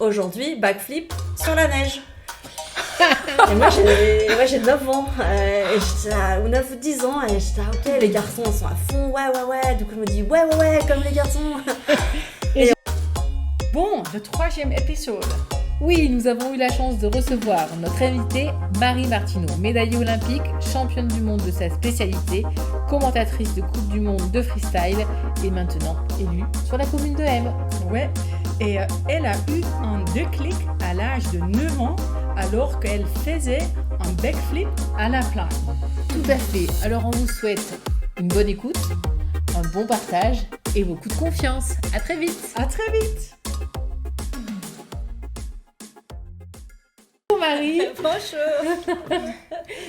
Aujourd'hui, backflip sur la neige. Et moi j'ai 9 ans, et ou 9 ou 10 ans, et j'étais ok, les garçons ils sont à fond, ouais. Du coup je me dis ouais, comme les garçons. Bon, le 3e épisode. Oui, nous avons eu la chance de recevoir notre invitée Marie Martineau, médaillée olympique, championne du monde de sa spécialité, commentatrice de Coupe du Monde de freestyle et maintenant élue sur la commune de M. Ouais, et elle a eu un déclic à l'âge de 9 ans alors qu'elle faisait un backflip à la plage. Tout à fait. Alors on vous souhaite une bonne écoute, un bon partage et beaucoup de confiance. À très vite. À très vite. Bonjour Marie. Bonjour.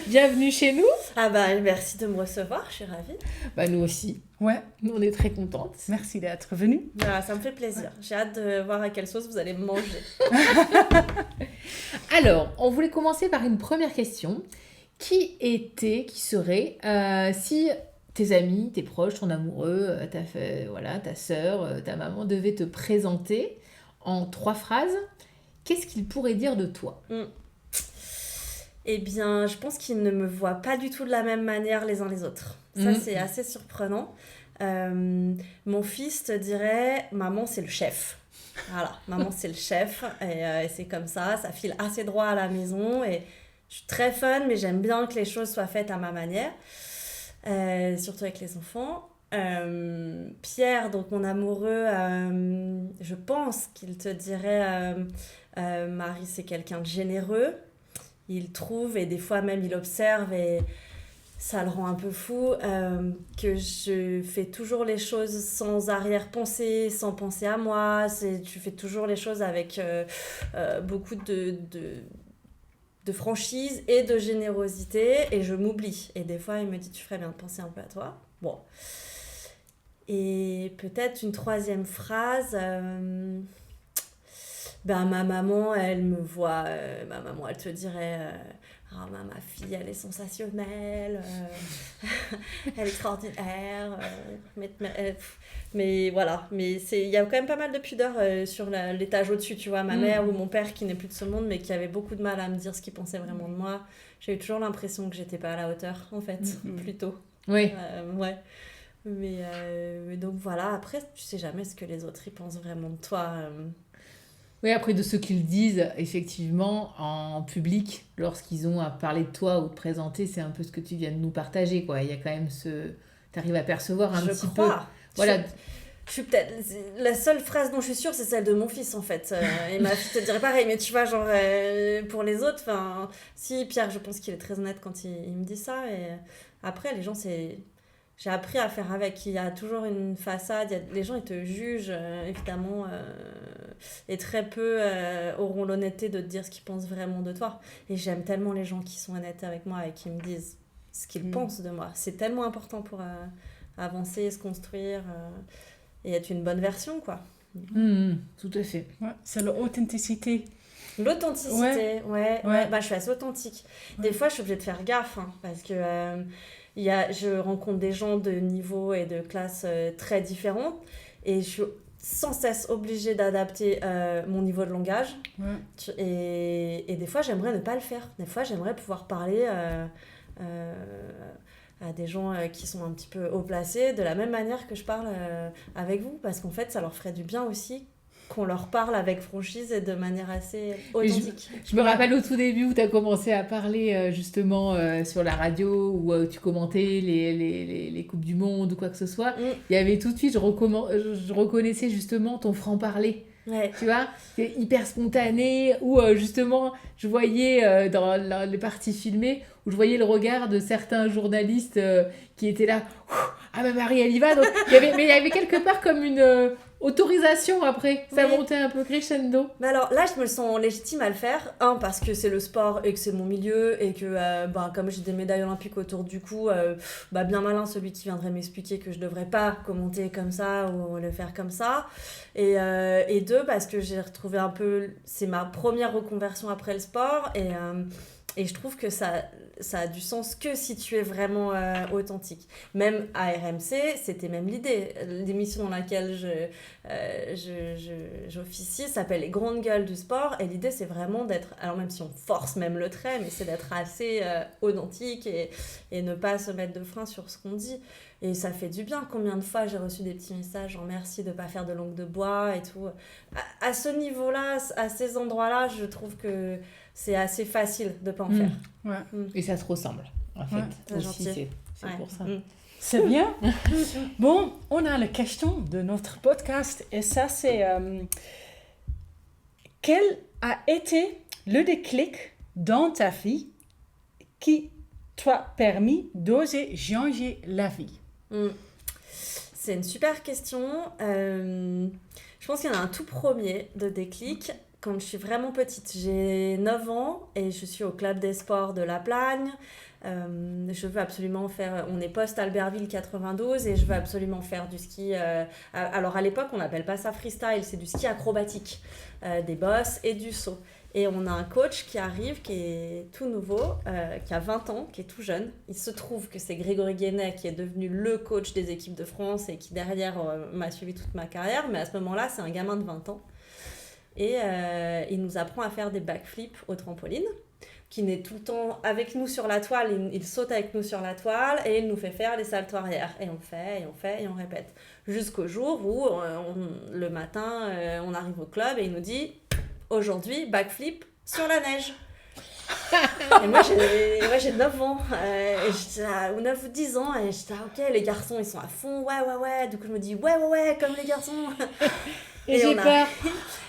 Bienvenue chez nous. Ah bah merci de me recevoir, je suis ravie. Bah nous aussi. Ouais, Nous on est très contentes. merci d'être venue. Voilà, ça me fait plaisir. J'ai hâte de voir à quelle sauce vous allez me manger. Alors, on voulait commencer par une première question. Qui serait, si tes amis, tes proches, ton amoureux, ta sœur, ta maman devaient te présenter en 3 phrases, qu'est-ce qu'ils pourraient dire de toi ? Eh bien, je pense qu'ils ne me voient pas du tout de la même manière les uns les autres. Ça, c'est assez surprenant. Mon fils te dirait, maman, c'est le chef. Voilà, maman, c'est le chef. Et c'est comme ça file assez droit à la maison. Et je suis très fun, mais j'aime bien que les choses soient faites à ma manière. Surtout avec les enfants. Pierre, donc mon amoureux, je pense qu'il te dirait, Marie, c'est quelqu'un de généreux. Il trouve, et des fois même il observe, et ça le rend un peu fou, que je fais toujours les choses sans arrière-pensée, sans penser à moi. Tu fais toujours les choses avec beaucoup de franchise et de générosité, et je m'oublie. Et des fois il me dit, tu ferais bien de penser un peu à toi. Bon. Et peut-être une 3e phrase... ma maman, elle me voit, ma maman, elle te dirait, ma fille, elle est sensationnelle, elle est extraordinaire, mais voilà, mais il y a quand même pas mal de pudeur sur l'étage au-dessus, tu vois, ma mère ou mon père qui n'est plus de ce monde, mais qui avait beaucoup de mal à me dire ce qu'il pensait vraiment de moi. J'ai eu toujours l'impression que j'étais pas à la hauteur, en fait, plutôt. Oui. Ouais. Mais donc voilà, après, tu sais jamais ce que les autres y pensent vraiment de toi. Oui, après de ce qu'ils disent, effectivement, en public, lorsqu'ils ont à parler de toi ou te présenter, c'est un peu ce que tu viens de nous partager, quoi. Il y a quand même tu arrives à percevoir un petit peu. Voilà. Je suis peut-être... La seule phrase dont je suis sûre, c'est celle de mon fils, en fait. Et ma fille te dirait pareil, mais tu vois, genre, pour les autres, enfin... Si, Pierre, je pense qu'il est très honnête quand il me dit ça. Et après, les gens, c'est... J'ai appris à faire avec. Il y a toujours une façade. Les gens, ils te jugent, évidemment, et très peu auront l'honnêteté de te dire ce qu'ils pensent vraiment de toi. Et j'aime tellement les gens qui sont honnêtes avec moi et qui me disent ce qu'ils pensent de moi. C'est tellement important pour avancer, se construire et être une bonne version, quoi. Tout à fait. Ouais, c'est l'authenticité. L'authenticité, ouais. Bah, je suis assez authentique. Des fois, je suis obligée de faire gaffe, hein, parce que... je rencontre des gens de niveau et de classe très différents et je suis sans cesse obligée d'adapter mon niveau de langage. Et des fois, j'aimerais ne pas le faire. Des fois, j'aimerais pouvoir parler à des gens qui sont un petit peu haut placés de la même manière que je parle avec vous, parce qu'en fait, ça leur ferait du bien aussi qu'on leur parle avec franchise et de manière assez authentique. Je me rappelle au tout début où tu as commencé à parler justement sur la radio, où tu commentais les Coupes du Monde ou quoi que ce soit. Il y avait tout de suite, je reconnaissais justement ton franc-parler. Ouais. Tu vois, c'est hyper spontané, où justement je voyais dans les parties filmées, où je voyais le regard de certains journalistes qui étaient là, ah bah Marie elle y va, donc, mais il y avait quelque part comme une autorisation après, ça montait un peu crescendo. Mais alors là je me sens légitime à le faire, parce que c'est le sport et que c'est mon milieu et que comme j'ai des médailles olympiques autour du cou, bien malin celui qui viendrait m'expliquer que je devrais pas commenter comme ça ou le faire comme ça, et 2 parce que j'ai retrouvé un peu, c'est ma première reconversion après le sport, Et je trouve que ça a du sens que si tu es vraiment authentique. Même à RMC, c'était même l'idée. L'émission dans laquelle j'officie s'appelle Les Grandes Gueules du Sport. Et l'idée, c'est vraiment d'être, alors même si on force même le trait, mais c'est d'être assez authentique et ne pas se mettre de frein sur ce qu'on dit. Et ça fait du bien. Combien de fois j'ai reçu des petits messages genre merci de ne pas faire de langue de bois et tout. À ce niveau-là, à ces endroits-là, je trouve que c'est assez facile de ne pas en faire. Ouais. Et ça te ressemble, en fait. C'est Aussi, gentil. c'est pour ça. C'est bien. Bon, on a la question de notre podcast et ça c'est quel a été le déclic dans ta vie qui t'a permis d'oser changer la vie? C'est une super question. Je pense qu'il y en a un tout premier de déclic quand je suis vraiment petite. J'ai 9 ans et je suis au club des sports de La Plagne. Je veux absolument faire... On est post-Albertville 92 et je veux absolument faire du ski... alors à l'époque, on n'appelle pas ça freestyle, c'est du ski acrobatique, des bosses et du saut. Et on a un coach qui arrive, qui est tout nouveau, qui a 20 ans, qui est tout jeune. Il se trouve que c'est Grégory Guénet qui est devenu le coach des équipes de France et qui derrière m'a suivi toute ma carrière. Mais à ce moment-là, c'est un gamin de 20 ans. Et il nous apprend à faire des backflips au trampoline, qui est tout le temps avec nous sur la toile. Il saute avec nous sur la toile et il nous fait faire les saltos arrière. Et on fait, et on fait, et on répète. Jusqu'au jour où, le matin, on arrive au club et il nous dit... Aujourd'hui, backflip sur la neige. Et moi, j'ai 9 ans, ou 9 ou 10 ans, et j'étais ok, les garçons, ils sont à fond, ouais. Du coup, je me dis, ouais, comme les garçons. Et j'ai peur.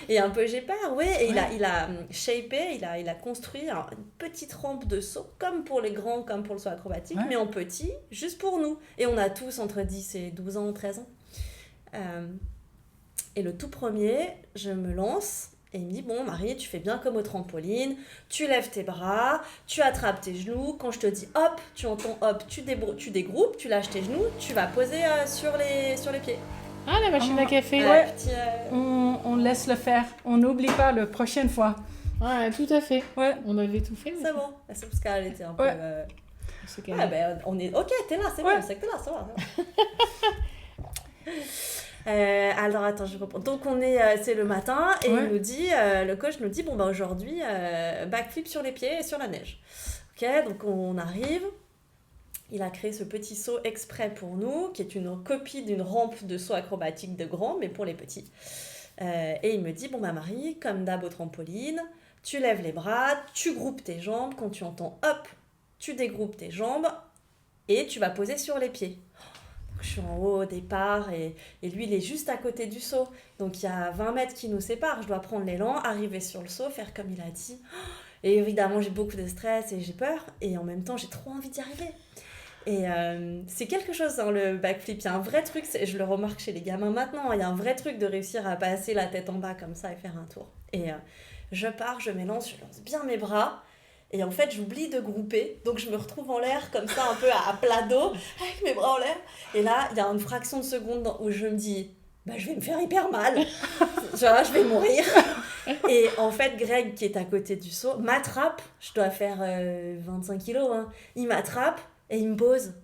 Et un peu, j'ai peur, oui. Et il a shapé, il a construit une petite rampe de saut, comme pour les grands, comme pour le saut acrobatique, mais en petit, juste pour nous. Et on a tous entre 10 et 12 ans, 13 ans. Et le tout premier, je me lance... Et il me dit, bon Marie, tu fais bien comme au trampoline, tu lèves tes bras, tu attrapes tes genoux, quand je te dis hop, tu entends hop, tu dégroupes, tu lâches tes genoux, tu vas poser sur les pieds. Ah, la machine à café. Ouais. On laisse le faire, on n'oublie pas la prochaine fois. Ouais, tout à fait. Ouais. On avait tout fait. C'est bon, c'est parce qu'elle était un peu... on est... Ok, t'es là, c'est bon, c'est que t'es là, ça va. Alors attends, je reprends. Donc c'est le matin et il nous dit, le coach nous dit bon aujourd'hui backflip sur les pieds et sur la neige. Ok, donc on arrive. Il a créé ce petit saut exprès pour nous, qui est une copie d'une rampe de saut acrobatique de grand, mais pour les petits. Et il me dit bon Marie, comme d'hab au trampoline, tu lèves les bras, tu groupes tes jambes. Quand tu entends hop, tu dégroupes tes jambes et tu vas poser sur les pieds. Je suis en haut au départ et lui il est juste à côté du saut, donc il y a 20 mètres qui nous séparent. Je dois prendre l'élan, arriver sur le saut, faire comme il a dit, et évidemment j'ai beaucoup de stress et j'ai peur et en même temps j'ai trop envie d'y arriver. Et c'est quelque chose dans le backflip, il y a un vrai truc, je le remarque chez les gamins maintenant, il y a un vrai truc de réussir à passer la tête en bas comme ça et faire un tour. Et je pars, je lance bien mes bras. Et en fait, j'oublie de grouper, donc je me retrouve en l'air comme ça, un peu à plat dos, avec mes bras en l'air. Et là, il y a une fraction de seconde où je me dis, je vais me faire hyper mal, genre je vais mourir. Et en fait, Greg, qui est à côté du saut, m'attrape, je dois faire 25 kilos, il m'attrape et il me pose.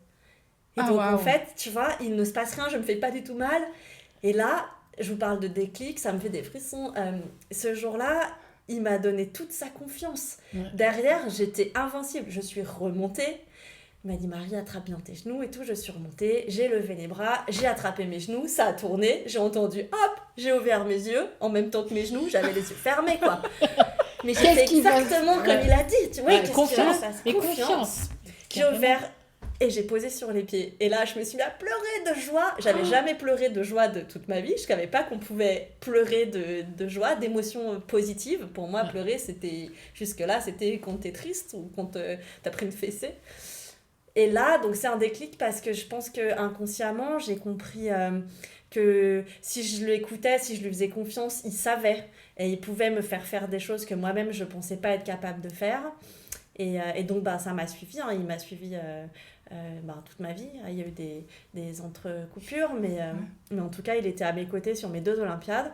Et en fait, tu vois, il ne se passe rien, je me fais pas du tout mal. Et là, je vous parle de déclic, ça me fait des frissons. Ce jour-là, il m'a donné toute sa confiance. Ouais. Derrière, j'étais invincible. Je suis remontée. Il m'a dit, Marie, attrape bien tes genoux et tout. Je suis remontée, j'ai levé les bras, j'ai attrapé mes genoux, ça a tourné, j'ai entendu, hop, j'ai ouvert mes yeux. En même temps que mes genoux, j'avais les yeux fermés, quoi. Mais j'ai fait exactement comme il a dit. Tu vois, confiance. Mais confiance. J'ai ouvert... Et j'ai posé sur les pieds. Et là, je me suis mis à pleurer de joie. J'avais jamais pleuré de joie de toute ma vie. Je savais pas qu'on pouvait pleurer de joie, d'émotions positives. Pour moi, pleurer, c'était... Jusque-là, c'était quand t'es triste ou quand t'as pris une fessée. Et là, donc c'est un déclic parce que je pense qu'inconsciemment, j'ai compris que si je l'écoutais, si je lui faisais confiance, il savait. Et il pouvait me faire des choses que moi-même, je pensais pas être capable de faire. Et donc, ça m'a suivi. Il m'a suivi... toute ma vie. Il y a eu des entrecoupures, mais en tout cas, il était à mes côtés sur mes 2 Olympiades.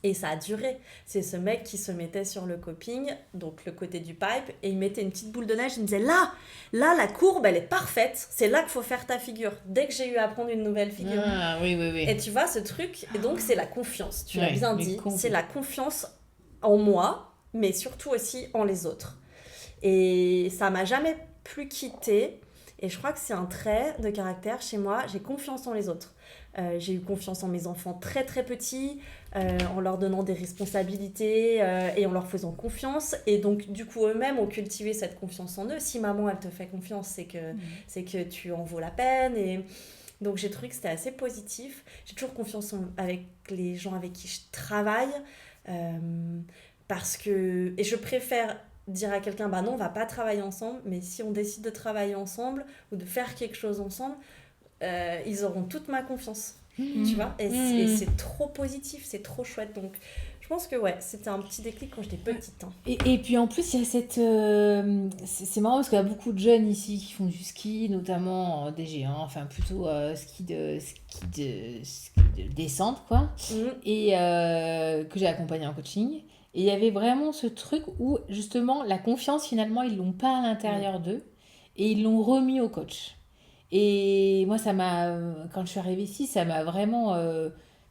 Et ça a duré. C'est ce mec qui se mettait sur le coping, donc le côté du pipe, et il mettait une petite boule de neige. Il me disait là, la courbe, elle est parfaite. C'est là qu'il faut faire ta figure. Dès que j'ai eu à apprendre une nouvelle figure. Ah, oui. Et tu vois, ce truc, et donc c'est la confiance. Tu l'as Ouais, bien mais dit. complètement. C'est la confiance en moi, mais surtout aussi en les autres. Et ça m'a jamais plus quittée. Et je crois que c'est un trait de caractère chez moi. J'ai confiance en les autres. J'ai eu confiance en mes enfants très très petits, en leur donnant des responsabilités et en leur faisant confiance. Et donc du coup eux-mêmes ont cultivé cette confiance en eux. Si maman elle te fait confiance, c'est que tu en vaux la peine. Et donc j'ai trouvé que c'était assez positif. J'ai toujours confiance avec les gens avec qui je travaille. Parce que... Et je préfère dire à quelqu'un, bah non, on va pas travailler ensemble, mais si on décide de travailler ensemble ou de faire quelque chose ensemble, ils auront toute ma confiance, tu vois, et c'est trop positif, c'est trop chouette. Donc je pense que ouais, c'était un petit déclic quand j'étais petite, hein. Et puis en plus, il y a cette. C'est marrant parce qu'il y a beaucoup de jeunes ici qui font du ski, notamment des géants, enfin plutôt ski de descente, quoi, et que j'ai accompagné en coaching. Et il y avait vraiment ce truc où justement la confiance, finalement, ils l'ont pas à l'intérieur d'eux et ils l'ont remis au coach. Et moi, quand je suis arrivée ici, ça m'a vraiment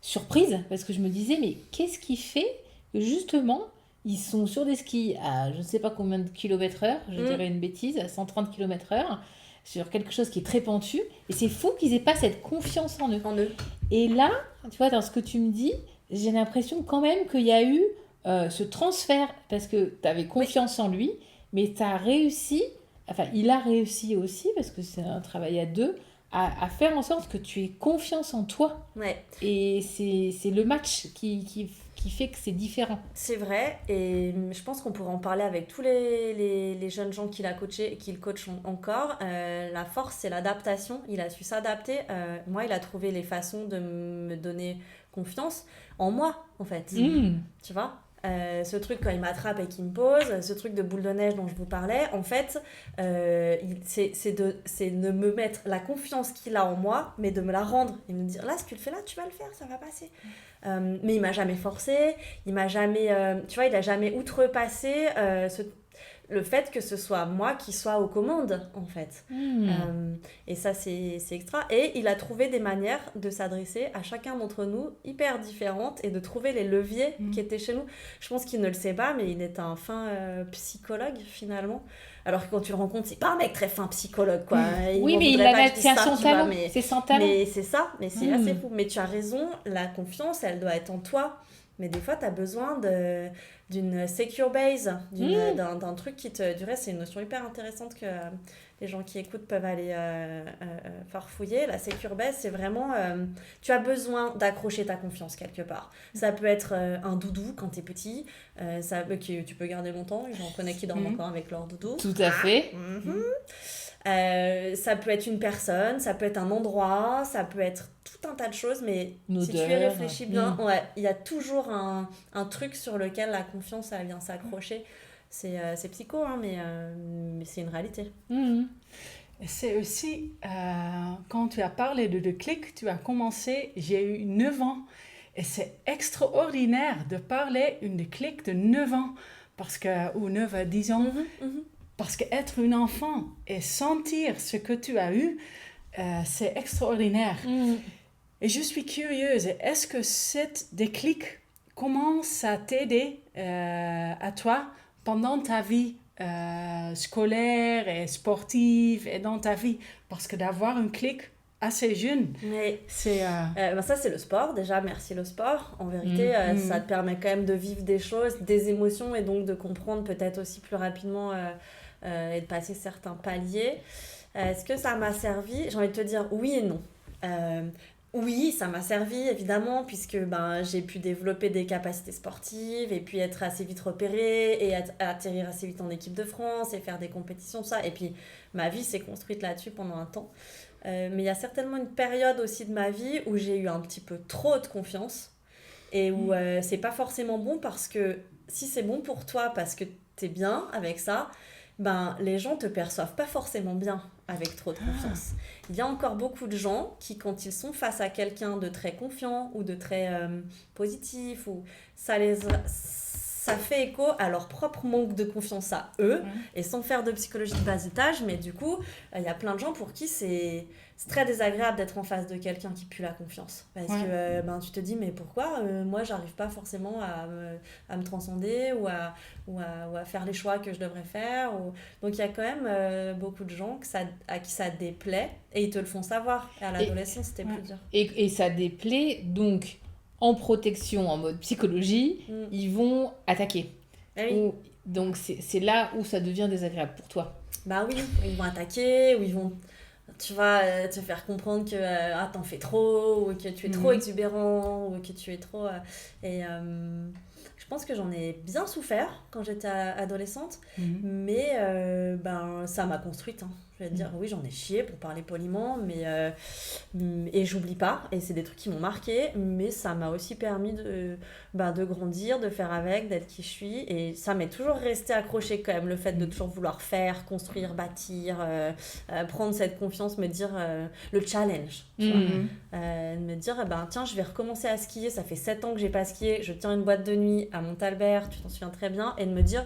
surprise parce que je me disais, mais qu'est-ce qui fait que justement, ils sont sur des skis à je ne sais pas combien de kilomètres heure, je dirais une bêtise, à 130 km/h, sur quelque chose qui est très pentu. Et c'est fou qu'ils aient pas cette confiance en eux. Et là, tu vois, dans ce que tu me dis, j'ai l'impression quand même qu'il y a eu ce transfert parce que tu avais confiance en lui, mais tu as réussi. Enfin, il a réussi aussi, parce que c'est un travail à deux, à faire en sorte que tu aies confiance en toi. Ouais. Et c'est le match qui fait que c'est différent. C'est vrai, et je pense qu'on pourrait en parler avec tous les jeunes gens qu'il a coachés et qu'il coach encore. La force, c'est l'adaptation. Il a su s'adapter. Moi, il a trouvé les façons de me donner confiance en moi, en fait. Tu vois ? Ce truc quand il m'attrape et qu'il me pose, ce truc de boule de neige dont je vous parlais, en fait, c'est de me mettre la confiance qu'il a en moi, mais de me la rendre et me dire là, ce que tu le fais là, tu vas le faire, ça va passer. Mais il m'a jamais forcé, il m'a jamais, tu vois, il a jamais outrepassé le fait que ce soit moi qui soit aux commandes, en fait. Et ça, c'est extra. Et il a trouvé des manières de s'adresser à chacun d'entre nous hyper différentes et de trouver les leviers qui étaient chez nous. Je pense qu'il ne le sait pas, mais il est un fin psychologue, finalement. Alors que quand tu le rencontres, c'est pas un mec très fin psychologue, quoi. Oui, mais c'est son talent. C'est son talent. Mais c'est ça, mais c'est assez fou. Mais tu as raison, la confiance, elle doit être en toi. Mais des fois, tu as besoin d'une secure base, d'un truc qui te... Du reste, c'est une notion hyper intéressante que les gens qui écoutent peuvent aller farfouiller. La secure base, c'est vraiment... tu as besoin d'accrocher ta confiance quelque part. Ça peut être un doudou quand tu es petit, que tu peux garder longtemps. J'en connais qui dorment encore avec leur doudou. Tout à fait. Ça peut être une personne, ça peut être un endroit, ça peut être tout un tas de choses, mais si tu y réfléchis bien, il y a toujours un truc sur lequel la confiance elle vient s'accrocher. C'est psycho, hein, mais c'est une réalité. C'est aussi, quand tu as parlé de déclic, tu as commencé, j'ai eu 9 ans, et c'est extraordinaire de parler une déclic de 9 ans, ou 9 à 10 ans. Parce qu'être une enfant et sentir ce que tu as eu, c'est extraordinaire. Et je suis curieuse, est-ce que cette déclic, comment ça t'a aidé à toi pendant ta vie scolaire et sportive et dans ta vie? Parce que d'avoir une clic assez jeune, c'est... ça, c'est le sport. Déjà, merci le sport. En vérité, ça te permet quand même de vivre des choses, des émotions et donc de comprendre peut-être aussi plus rapidement... et de passer certains paliers. Est-ce que ça m'a servi ? J'ai envie de te dire oui et non. Oui, ça m'a servi évidemment puisque j'ai pu développer des capacités sportives et puis être assez vite repérée et atterrir assez vite en équipe de France et faire des compétitions, ça. Et puis ma vie s'est construite là-dessus pendant un temps. Mais il y a certainement une période aussi de ma vie où j'ai eu un petit peu trop de confiance et où c'est pas forcément bon parce que si c'est bon pour toi parce que t'es bien avec ça, ben, les gens te perçoivent pas forcément bien avec trop de confiance. Il y a encore beaucoup de gens qui, quand ils sont face à quelqu'un de très confiant ou de très positif, ou ça fait écho à leur propre manque de confiance à eux, et sans faire de psychologie de bas étage, mais du coup, il y a plein de gens pour qui c'est très désagréable d'être en face de quelqu'un qui pue la confiance. Parce que ben, tu te dis, mais pourquoi moi, j'arrive pas forcément à me transcender ou à faire les choix que je devrais faire. Donc, il y a quand même beaucoup de gens à qui ça déplaît, et ils te le font savoir. Et à l'adolescence, c'était plus dur. Et ça déplaît, donc en protection, en mode psychologie, ils vont attaquer. Oui. Donc c'est là où ça devient désagréable pour toi. Bah oui, ils vont attaquer, ou ils vont, tu vas te faire comprendre que t'en fais trop, ou que tu es trop exubérant, ou que tu es trop... je pense que j'en ai bien souffert quand j'étais adolescente, mais ben, ça m'a construite. Je vais te dire, oui, j'en ai chié pour parler poliment, et j'oublie pas, et c'est des trucs qui m'ont marqué, mais ça m'a aussi permis de grandir, de faire avec, d'être qui je suis, et ça m'est toujours resté accroché quand même, le fait de toujours vouloir faire, construire, bâtir, prendre cette confiance, me dire le challenge, tu vois, me dire, tiens, je vais recommencer à skier, ça fait 7 ans que j'ai pas skié, je tiens une boîte de nuit à Montalbert, tu t'en souviens très bien, et de me dire...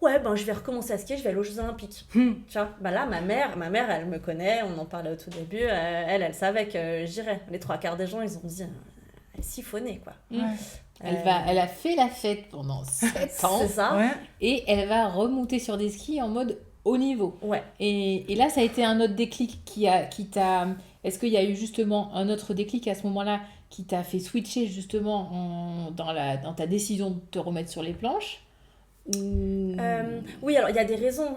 Ouais, je vais recommencer à skier, je vais aller aux Jeux Olympiques. Tu vois, là, ma mère, elle me connaît, on en parlait au tout début, elle savait que j'irais. Les 3/4 des gens, ils ont dit, elle siphonnait, quoi. Elle a fait la fête pendant 7 ans. C'est ça. Et elle va remonter sur des skis en mode haut niveau. Ouais. Et là, ça a été un autre déclic qui t'a... Est-ce qu'il y a eu justement un autre déclic à ce moment-là qui t'a fait switcher justement dans ta décision de te remettre sur les planches? Oui, alors il y a des raisons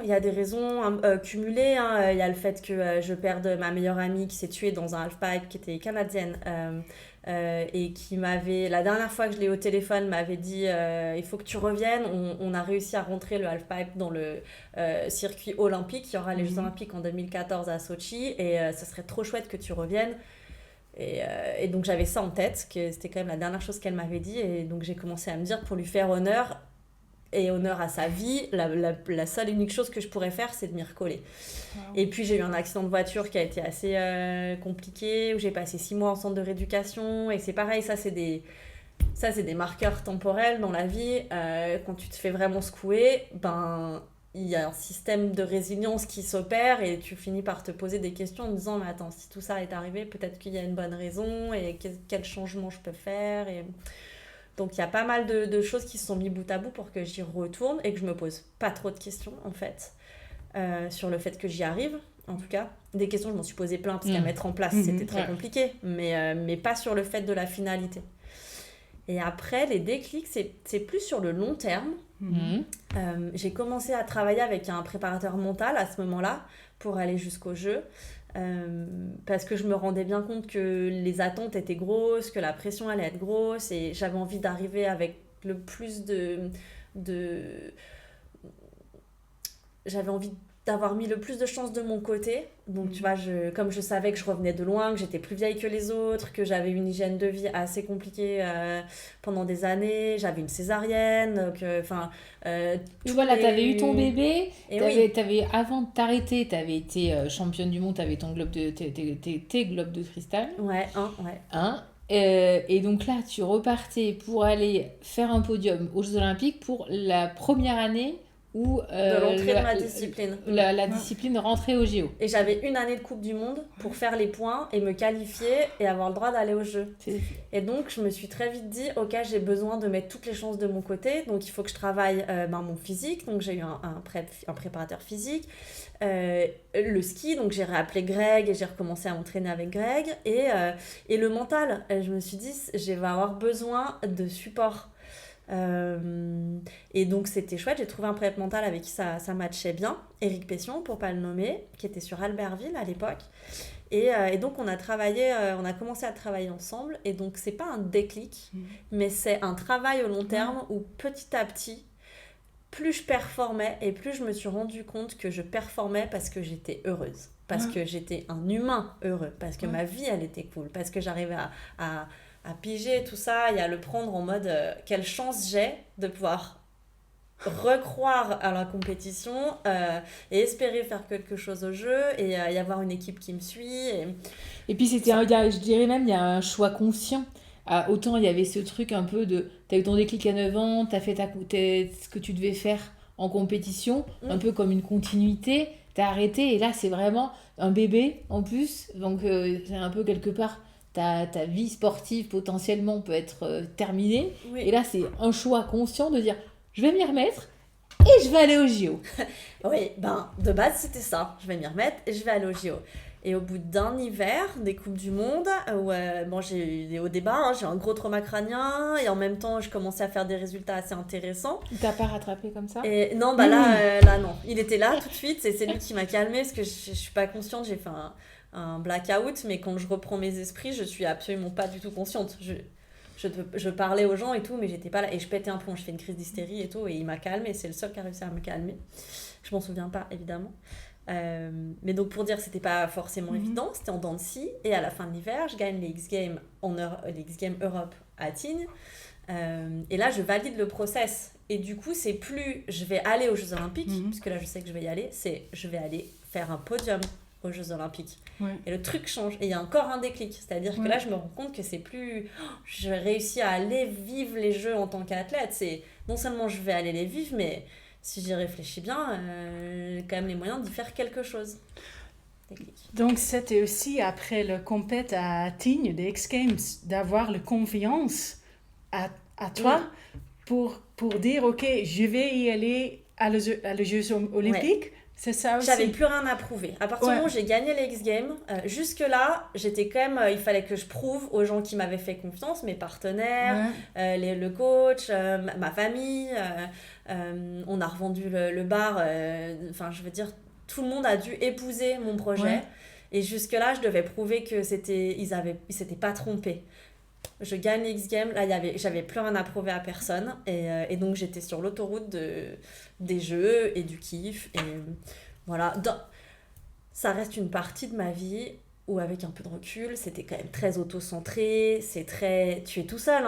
cumulées. Il y a le fait que je perde ma meilleure amie qui s'est tuée dans un halfpipe, qui était canadienne, et qui m'avait, la dernière fois que je l'ai eu au téléphone, m'avait dit il faut que tu reviennes. On a réussi à rentrer le halfpipe dans le circuit olympique. Il y aura les Jeux Olympiques en 2014 à Sochi, et ça serait trop chouette que tu reviennes. Et donc j'avais ça en tête, que c'était quand même la dernière chose qu'elle m'avait dit, et donc j'ai commencé à me dire, pour lui faire honneur à sa vie, la seule et unique chose que je pourrais faire, c'est de m'y recoller. Et puis j'ai eu un accident de voiture qui a été assez compliqué, où j'ai passé 6 mois en centre de rééducation, et c'est pareil, ça c'est des marqueurs temporels dans la vie. Quand tu te fais vraiment secouer, il y a un système de résilience qui s'opère, et tu finis par te poser des questions en disant, mais attends, si tout ça est arrivé, peut-être qu'il y a une bonne raison, et quel changement je peux faire, et... Donc, il y a pas mal de choses qui se sont mis bout à bout pour que j'y retourne, et que je me pose pas trop de questions, en fait, sur le fait que j'y arrive, en tout cas. Des questions, je m'en suis posé plein, parce qu'à mettre en place, c'était très compliqué, mais pas sur le fait de la finalité. Et après, les déclics, c'est plus sur le long terme. J'ai commencé à travailler avec un préparateur mental à ce moment-là, pour aller jusqu'au jeu. Parce que je me rendais bien compte que les attentes étaient grosses, que la pression allait être grosse, et j'avais envie d'arriver avec le plus j'avais envie d'avoir mis le plus de chance de mon côté. Donc tu vois, comme je savais que je revenais de loin, que j'étais plus vieille que les autres, que j'avais une hygiène de vie assez compliquée pendant des années, j'avais une césarienne, donc voilà, t'avais eu ton bébé, et t'avais, avant de t'arrêter, t'avais été championne du monde, t'avais ton tes globes de cristal. Et donc là, tu repartais pour aller faire un podium aux Jeux Olympiques pour la première année où de l'entrée de ma discipline. La discipline rentrait au JO. Et j'avais une année de Coupe du Monde pour faire les points et me qualifier et avoir le droit d'aller aux Jeux. Et donc, je me suis très vite dit, ok, j'ai besoin de mettre toutes les chances de mon côté, donc il faut que je travaille mon physique. Donc, j'ai eu un préparateur physique. Le ski, donc j'ai réappelé Greg et j'ai recommencé à m'entraîner avec Greg. Et le mental, je me suis dit, je vais avoir besoin de support. Et donc c'était chouette, j'ai trouvé un préparateur mental avec qui ça matchait bien, Éric Pession pour pas le nommer, qui était sur Albertville à l'époque, et donc on a commencé à travailler ensemble, et donc c'est pas un déclic, mais c'est un travail au long terme où petit à petit, plus je performais et plus je me suis rendu compte que je performais parce que j'étais heureuse, parce que j'étais un humain heureux, parce que ma vie elle était cool, parce que j'arrivais à piger tout ça et à le prendre en mode quelle chance j'ai de pouvoir recroire à la compétition et espérer faire quelque chose au jeu et y avoir une équipe qui me suit. Et puis je dirais même, il y a un choix conscient. Autant il y avait ce truc un peu de, t'as eu ton déclic à 9 ans, t'as fait ce que tu devais faire en compétition, un peu comme une continuité, t'as arrêté et là c'est vraiment un bébé en plus, donc c'est un peu quelque part ta vie sportive potentiellement peut être terminée, et là c'est un choix conscient de dire je vais m'y remettre et je vais aller au JO. Oui, de base c'était ça, je vais m'y remettre et je vais aller au JO. Et au bout d'un hiver, des Coupes du Monde, où j'ai eu des hauts débats, j'ai un gros trauma crânien, et en même temps, je commençais à faire des résultats assez intéressants. T'as pas rattrapé comme ça ? Et non, là, non. Il était là tout de suite, et c'est lui qui m'a calmée, parce que je suis pas consciente, j'ai fait un blackout, mais quand je reprends mes esprits, je suis absolument pas du tout consciente. Je parlais aux gens et tout, mais j'étais pas là, et je pétais un plomb, je fais une crise d'hystérie et tout, et il m'a calmée, c'est le seul qui a réussi à me calmer. Je m'en souviens pas, évidemment. Mais donc pour dire c'était pas forcément évident, c'était en dents de scie, et à la fin de l'hiver je gagne les X-Games les X-Games Europe à Tignes, et là je valide le process, et du coup c'est plus je vais aller aux Jeux Olympiques, puisque là je sais que je vais y aller, c'est je vais aller faire un podium aux Jeux Olympiques. Et le truc change, et il y a encore un déclic, c'est-à-dire que là je me rends compte que c'est plus je réussis à aller vivre les Jeux en tant qu'athlète, c'est non seulement je vais aller les vivre, mais si j'y réfléchis bien, quand même les moyens d'y faire quelque chose. Donc, c'était aussi après le compète à Tignes, des X-Games, d'avoir la confiance à toi pour dire, OK, je vais y aller à les Jeux Olympiques. C'est ça aussi. J'avais plus rien à prouver. À partir du moment où j'ai gagné les X-Games, jusque-là, j'étais quand même... il fallait que je prouve aux gens qui m'avaient fait confiance, mes partenaires, le coach, ma famille. On a revendu le bar. Je veux dire, tout le monde a dû épouser mon projet. Et jusque-là, je devais prouver que ils s'étaient pas trompés. Je gagne les X-Games, là j'avais plus rien à prouver à personne, et donc j'étais sur l'autoroute des jeux et du kiff, et voilà. Ça reste une partie de ma vie où, avec un peu de recul, c'était quand même très auto-centré, tu es tout seul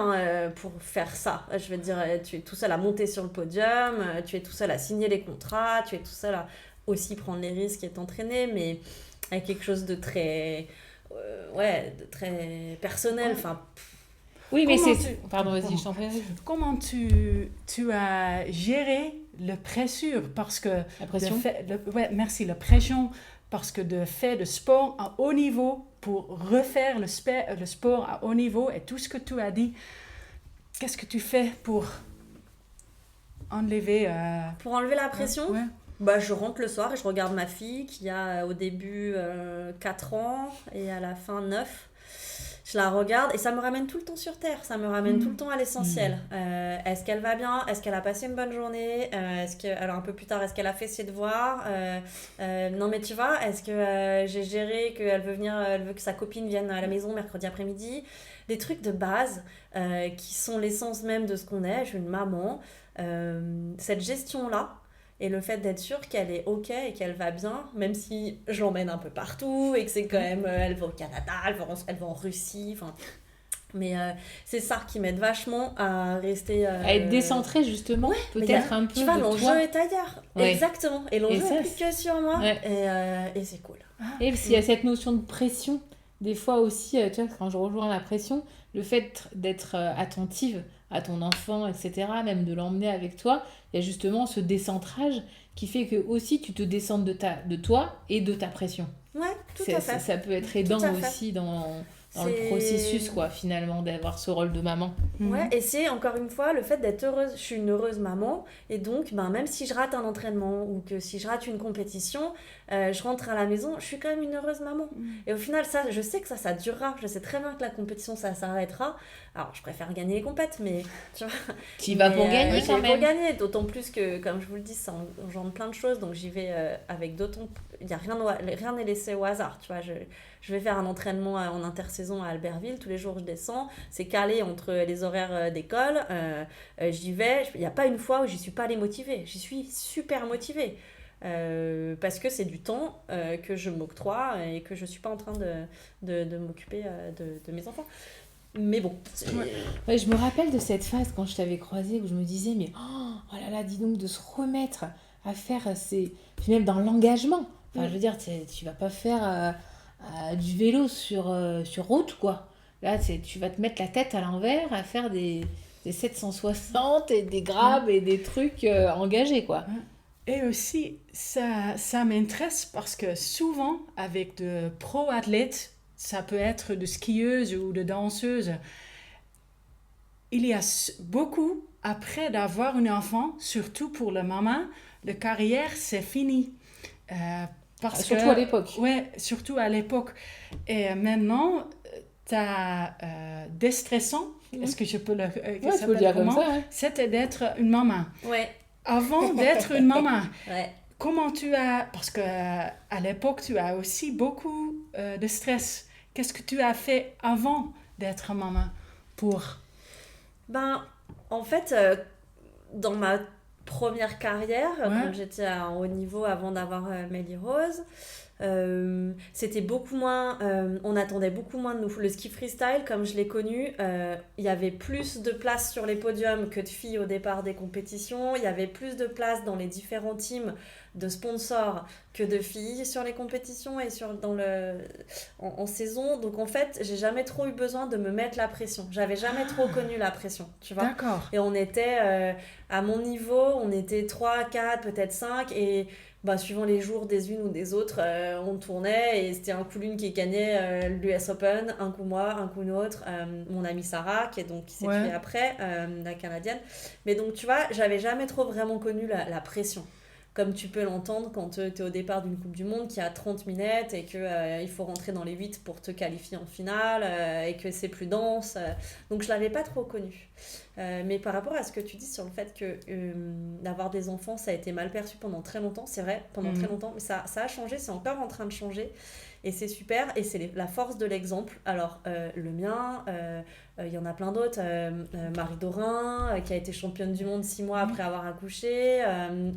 pour faire ça, je veux dire, tu es tout seul à monter sur le podium, tu es tout seul à signer les contrats, tu es tout seul à aussi prendre les risques et t'entraîner, mais avec quelque chose de très... de très personnel, Oui, mais Pardon, vas-y, je t'en prie. Comment tu as géré la pression? Parce que... La pression? Merci, la pression. Parce que de faire de sport à haut niveau, pour refaire le sport à haut niveau, et tout ce que tu as dit, qu'est-ce que tu fais pour enlever... Pour enlever la pression? Je rentre le soir et je regarde ma fille qui a au début 4 ans et à la fin 9. Je la regarde et ça me ramène tout le temps sur terre, ça me ramène tout le temps à l'essentiel. Est-ce qu'elle va bien? Est-ce qu'elle a passé une bonne journée? Alors un peu plus tard, est-ce qu'elle a fait ses devoirs? Non mais tu vois, est-ce que j'ai géré qu'elle elle veut que sa copine vienne à la maison mercredi après-midi? Des trucs de base qui sont l'essence même de ce qu'on est. Je suis une maman. Cette gestion-là, et le fait d'être sûre qu'elle est OK et qu'elle va bien, même si je l'emmène un peu partout et que c'est quand même... elle va au Canada, elle va en Russie, mais c'est ça qui m'aide vachement à rester... À être décentrée, justement, peut-être un peu tu vois, de l'enjeu toi. est ailleurs. Exactement. Et l'enjeu est plus que sur moi. Et c'est cool. Et parce qu'il y a cette notion de pression. Des fois aussi, tu vois, quand je rejoins la pression, le fait d'être attentive à ton enfant, etc., même de l'emmener avec toi, il y a justement ce décentrage qui fait que aussi tu te décentres de toi et de ta pression. Ouais, tout à fait. Ça peut être aidant aussi dans le processus, quoi, finalement, d'avoir ce rôle de maman. Ouais, et c'est encore une fois le fait d'être heureuse. Je suis une heureuse maman, et donc même si je rate un entraînement ou que si je rate une compétition, je rentre à la maison, je suis quand même une heureuse maman. Et au final, ça, je sais que ça durera. Je sais très bien que la compétition, ça s'arrêtera. Alors, je préfère gagner les compètes, mais tu vois. Tu y vas pour gagner quand même. Pour gagner, d'autant plus que, comme je vous le dis, ça engendre plein de choses. Donc, j'y vais avec d'autant... Il y a rien n'est laissé au hasard, tu vois. Je vais faire un entraînement en intersaison à Albertville. Tous les jours, je descends. C'est calé entre les horaires d'école. J'y vais. Il n'y a pas une fois où j'y suis pas allée motivée. J'y suis super motivée. Parce que c'est du temps que je m'octroie et que je ne suis pas en train de m'occuper de mes enfants. Mais bon. Ouais, je me rappelle de cette phase quand je t'avais croisée où je me disais, mais oh là là, dis donc, de se remettre à faire puis même dans l'engagement. Enfin, je veux dire, tu vas pas faire du vélo sur route, quoi. Là, tu vas te mettre la tête à l'envers à faire des 760 et des grabs et des trucs engagés, quoi. Et aussi, ça m'intéresse parce que souvent, avec de pro-athlètes, ça peut être de skieuses ou de danseuses, il y a beaucoup, après d'avoir un enfant, surtout pour la maman, la carrière, c'est fini. Surtout à l'époque. Oui, surtout à l'époque. Et maintenant, tu as déstressant, est-ce que je peux le tu peux le dire comme ça, hein. C'était d'être une maman. Ouais. Avant d'être une maman, Ouais. comment tu as... Parce qu'à l'époque, tu as aussi beaucoup de stress. Qu'est-ce que tu as fait avant d'être maman pour... Ben, en fait, dans ma première carrière, quand j'étais à un haut niveau avant d'avoir Mélie Rose, c'était beaucoup moins, on attendait beaucoup moins de nous. Le ski freestyle, comme je l'ai connu, il y avait plus de place sur les podiums que de filles au départ des compétitions. Il y avait plus de place dans les différents teams de sponsors que de filles sur les compétitions et en saison. Donc en fait, j'ai jamais trop eu besoin de me mettre la pression. J'avais jamais trop connu la pression, tu vois. D'accord. Et on était à mon niveau, on était 3, 4, peut-être 5 et suivant les jours des unes ou des autres, on tournait et c'était un coup l'une qui gagnait l'US Open, un coup moi, un coup une autre, mon amie Sarah qui s'est tuée après, la Canadienne. Mais donc tu vois, j'avais jamais trop vraiment connu la pression. Comme tu peux l'entendre quand tu es au départ d'une Coupe du Monde qui a 30 minutes et qu'il faut rentrer dans les 8 pour te qualifier en finale et que c'est plus dense. Donc je ne l'avais pas trop connu. Mais par rapport à ce que tu dis sur le fait que d'avoir des enfants, ça a été mal perçu pendant très longtemps, c'est vrai, pendant très longtemps, mais ça a changé, c'est encore en train de changer. Et c'est super, et c'est la force de l'exemple. Alors, le mien, il y en a plein d'autres. Marie Dorin, qui a été championne du monde 6 mois après avoir accouché,